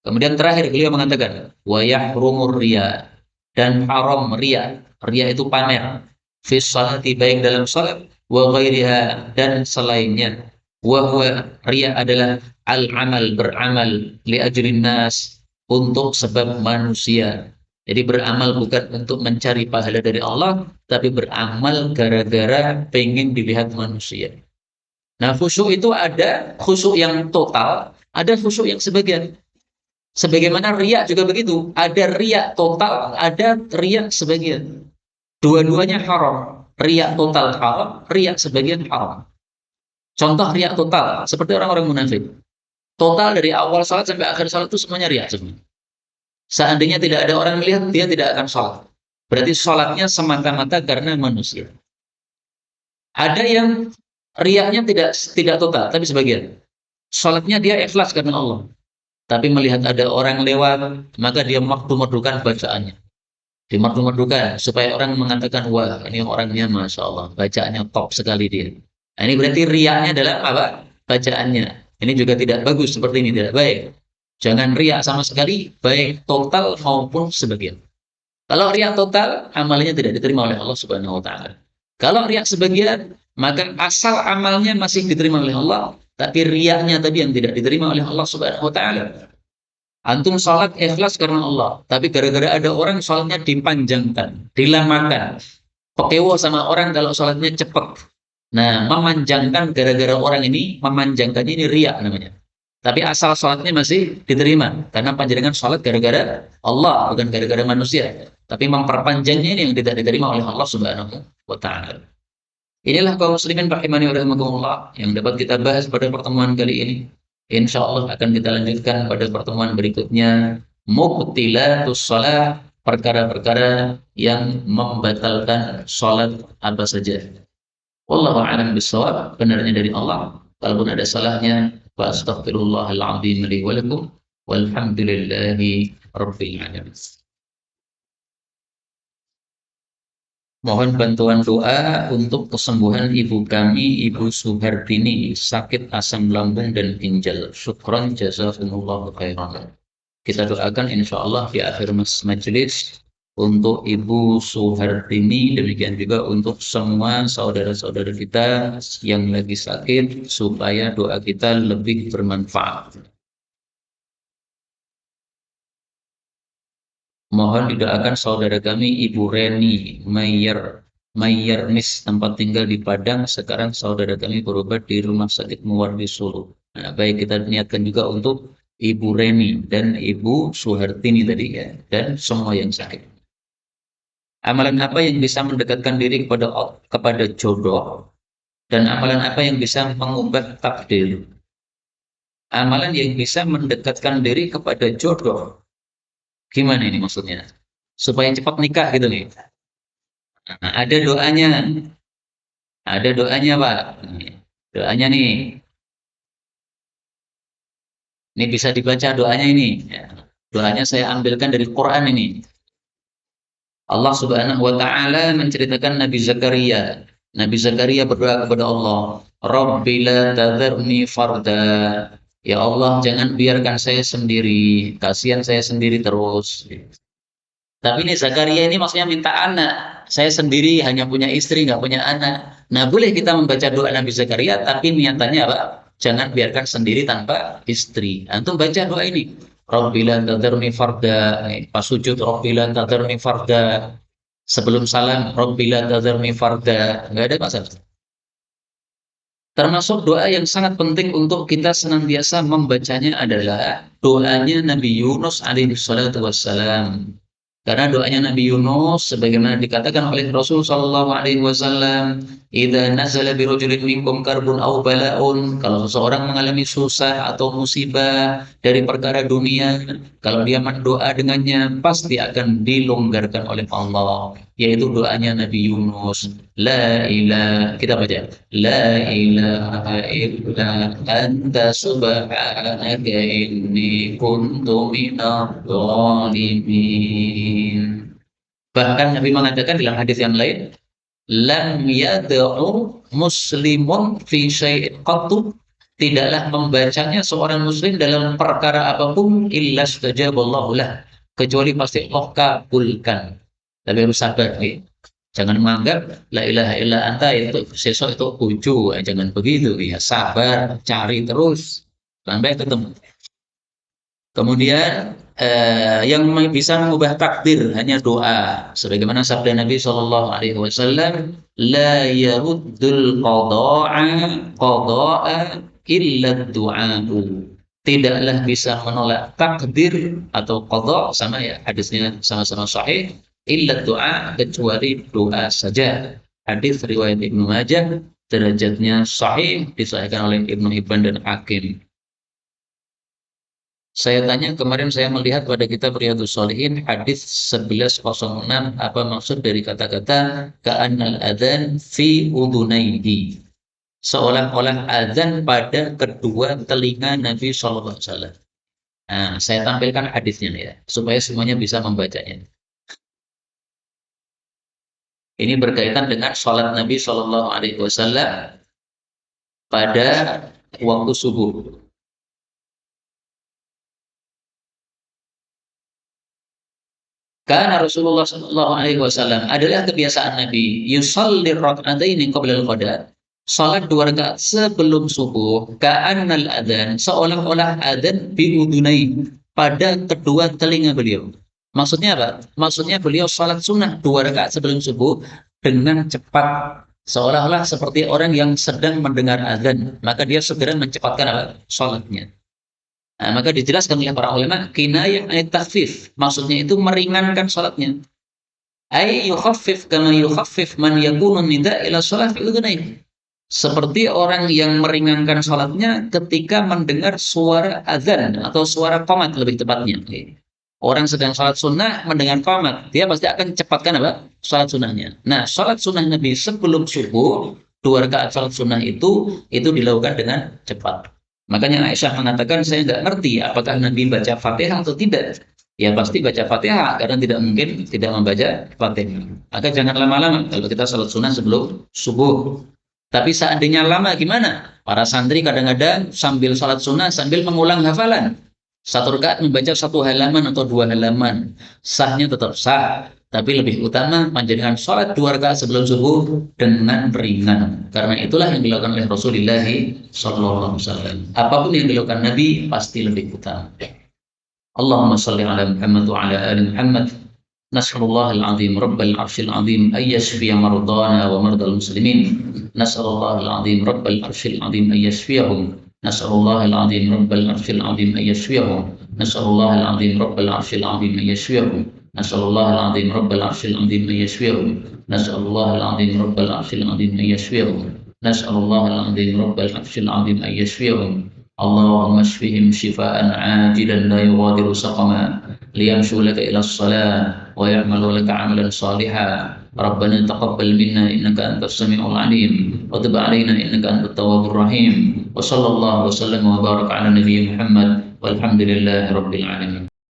Kemudian terakhir, beliau mengatakan, wa yahrumur riya. Dan haram riya. Riya itu pamer. Fi sholati, baik dalam sholat, wa ghairiha, dan selainnya. Wa huwa, riya adalah al-amal, beramal li ajrin nas, untuk sebab manusia. Jadi beramal bukan untuk mencari pahala dari Allah, tapi beramal gara-gara pengen dilihat manusia. Nah, khusyuk itu ada khusyuk yang total, ada khusyuk yang sebagian. Sebagaimana riya juga begitu, ada riya total, ada riya sebagian. Dua-duanya haram. Riya total haram, riya sebagian haram. Contoh riya total, seperti orang-orang munafik. Total dari awal salat sampai akhir salat itu semuanya riya sebenarnya. Seandainya tidak ada orang melihat, dia tidak akan sholat. Berarti sholatnya semata-mata karena manusia. Ada yang riyaknya tidak total, tapi sebagian. Sholatnya dia ikhlas karena Allah. Tapi melihat ada orang lewat, maka dia merdu-merdukan bacaannya. Dimerdu-merdukan, supaya orang mengatakan, wah ini orangnya Masya Allah, bacaannya top sekali dia. Nah, ini berarti riyaknya adalah apa? Bacaannya. Ini juga tidak bagus seperti ini, tidak baik. Jangan riak sama sekali, baik total maupun sebagian. Kalau riak total, amalnya tidak diterima oleh Allah Subhanahu wa taala. Kalau riak sebagian, maka asal amalnya masih diterima oleh Allah, tapi riaknya tadi yang tidak diterima oleh Allah Subhanahu wa taala. Antum salat ikhlas karena Allah, tapi gara-gara ada orang salatnya dipanjangkan, dilamakan. Pekewo sama orang kalau salatnya cepat. Nah, memanjangkan gara-gara orang ini, memanjangkan ini riak namanya. Tapi asal sholatnya masih diterima. Karena panjenengan sholat gara-gara Allah, bukan gara-gara manusia. Tapi memperpanjangnya ini yang tidak diterima oleh Allah Subhanahu wa Ta'ala. Inilah kaum muslimin rahimani wa rahimakumullah yang dapat kita bahas pada pertemuan kali ini. Insya Allah akan kita lanjutkan pada pertemuan berikutnya. Mubtilatus sholat, perkara-perkara yang membatalkan sholat apa saja. Wallahu a'lam bishawab, benarnya dari Allah. Kalaupun ada salahnya, wa astaghfirullahal azim li wa lakum, walhamdulillahi rabbil alamin. Mohon bantuan doa untuk kesembuhan ibu kami, Ibu Suhardini, sakit asam lambung dan ginjal. Syukran jazakumullahu khairan. Kita doakan insya Allah di akhir majelis untuk Ibu Suhardini, demikian juga untuk semua saudara-saudara kita yang lagi sakit, supaya doa kita lebih bermanfaat. Mohon didoakan saudara kami Ibu Reni Mayernis, tempat tinggal di Padang. Sekarang saudara kami berobat di Rumah Sakit Muwardi Solo. Nah, baik, kita niatkan juga untuk Ibu Reni dan Ibu Suhartini tadi ya, dan semua yang sakit. Amalan apa yang bisa mendekatkan diri kepada jodoh, dan amalan apa yang bisa mengubah takdir? Amalan yang bisa mendekatkan diri kepada jodoh. Gimana ini maksudnya? Supaya cepat nikah gitu nih. Nah, ada doanya. Ada doanya, Pak. Doanya nih. Ini bisa dibaca doanya ini. Ya. Doanya saya ambilkan dari Quran ini. Allah Subhanahu wa taala menceritakan Nabi Zakaria. Nabi Zakaria berdoa kepada Allah, "Rabbi la tadharni farda." Ya Allah, jangan biarkan saya sendiri. Kasihan saya sendiri terus. Tapi ini Zakaria ini maksudnya minta anak. Saya sendiri hanya punya istri, nggak punya anak. Nah, boleh kita membaca doa Nabi Zakaria, tapi niatannya apa? Jangan biarkan sendiri tanpa istri. Antum baca doa ini. Rabbi la tadharni farda. Pas sujud, Rabbi la tadharni farda. Sebelum salam, Rabbi la tadharni farda. Nggak ada masalah. Termasuk doa yang sangat penting untuk kita senantiasa membacanya adalah doanya Nabi Yunus alaihi salatu wassalam. Karena doanya Nabi Yunus sebagaimana dikatakan oleh Rasul sallallahu alaihi wasallam, "Idza nazala bi rajulin minkum karbun aw bala'un," kalau seseorang mengalami susah atau musibah dari perkara dunia, kalau dia berdoa dengannya pasti akan dilonggarkan oleh Allah. Yaitu doanya Nabi Yunus, la ilaha, kita baca, la ilaha illa anta subhanaka inni kuntu minadh dhalimin. Bahkan Nabi mengatakan dalam hadis yang lain, lam yad'u muslimun fi syai'in qattu, tidaklah membacanya seorang muslim dalam perkara apapun illa stajaballahu lah, kecuali pasti Allah kabulkan. Tapi harus sabar nih. Jangan menganggap la ilaha illa anta itu sesok itu uju, jangan begitu ya. Sabar, cari terus sampai ketemu. Kemudian yang bisa mengubah takdir hanya doa. Sebagaimana sabda Nabi Shallallahu Alaihi Wasallam, la yaruddul qada'a illa du'a'u. Tidaklah bisa menolak takdir atau qada, sama ya hadisnya sama-sama sahih, illa doa, kecuali doa saja. Hadis riwayat Ibnu Majah, derajatnya sahih, disahihkan oleh Ibnu Hibban dan Hakim. Saya tanya kemarin, saya melihat pada kitab Riyadhus Shalihin hadis 1106, apa maksud dari kata-kata ka'annal adzan fi udhunaihi, seolah-olah azan pada kedua telinga Nabi sallallahu alaihi wasallam. Nah, saya tampilkan hadisnya ya supaya semuanya bisa membacanya. Ini berkaitan dengan sholat Nabi Shallallahu Alaihi Wasallam pada waktu subuh. Karena Rasulullah Shallallahu Alaihi Wasallam adalah kebiasaan Nabi yusalli rak'ataini qabla al-qada, salat 2 rakaat sebelum subuh, ka'annal adzan, seolah-olah adzan biudunai, pada kedua telinga beliau. Maksudnya apa? Maksudnya beliau salat sunnah 2 rakaat sebelum subuh dengan cepat, seolah-olah seperti orang yang sedang mendengar adzan, maka dia segera mencepatkan apa? Salatnya. Nah, maka dijelaskan oleh para ulama, kinayah ayat takhfif, maksudnya itu meringankan salatnya. Ay yukhaffif kama yukhaffif man yakunu nida ila shalah fi udhunayhi. Seperti orang yang meringankan salatnya ketika mendengar suara azan atau suara qomat lebih tepatnya. Orang sedang salat sunnah mendengar qomat, dia pasti akan cepatkan apa? Salat sunnahnya. Nah, salat sunnah Nabi sebelum subuh, 2 rakaat salat sunnah itu dilakukan dengan cepat. Makanya Aisyah mengatakan, saya nggak ngerti apakah Nabi baca Fatihah atau tidak. Ya pasti baca Fatihah, karena tidak mungkin tidak membaca Fatihah. Maka jangan lama-lama kalau kita salat sunnah sebelum subuh. Tapi seandainya lama gimana? Para santri kadang-kadang sambil salat sunnah sambil mengulang hafalan. 1 rakaat membaca 1 halaman atau 2 halaman. Sahnya tetap sah. Tapi lebih utama panjenengan sholat 2 rakaat sebelum subuh dengan ringan. Karena itulah yang dilakukan oleh Rasulullah Sallallahu Alaihi Wasallam. Apapun yang dilakukan Nabi pasti lebih utama. اللهم صل على محمد وعلى آل محمد. نسأل الله العظيم رب العرش العظيم أن يشفي مرضانا ومرضى المسلمين. نسأل الله العظيم رب العرش العظيم أن يشفيهم. نسأل الله العظيم رب العرش العظيم أن يشفيهم. نسأل الله العظيم رب العرش العظيم أن يشفيهم. نسأل الله العظيم رب العرش العظيم أن يشفيهم. نسأل الله العظيم رب العرش العظيم أن يشفيهم. نسأل الله العظيم رب العرش العظيم أن يشفيهم. اللهم اشفهم شفاء عاجلا لا يغادر سقما، ليمشوا لك إلى الصلاة ويعملوا لك عملا صالحا. ربنا تقبل منا إنك أنت السميع العليم، وتب علينا إنك أنت التواب الرحيم. وصلى الله وسلم وبارك على نبي محمد، والحمد لله رب العالمين.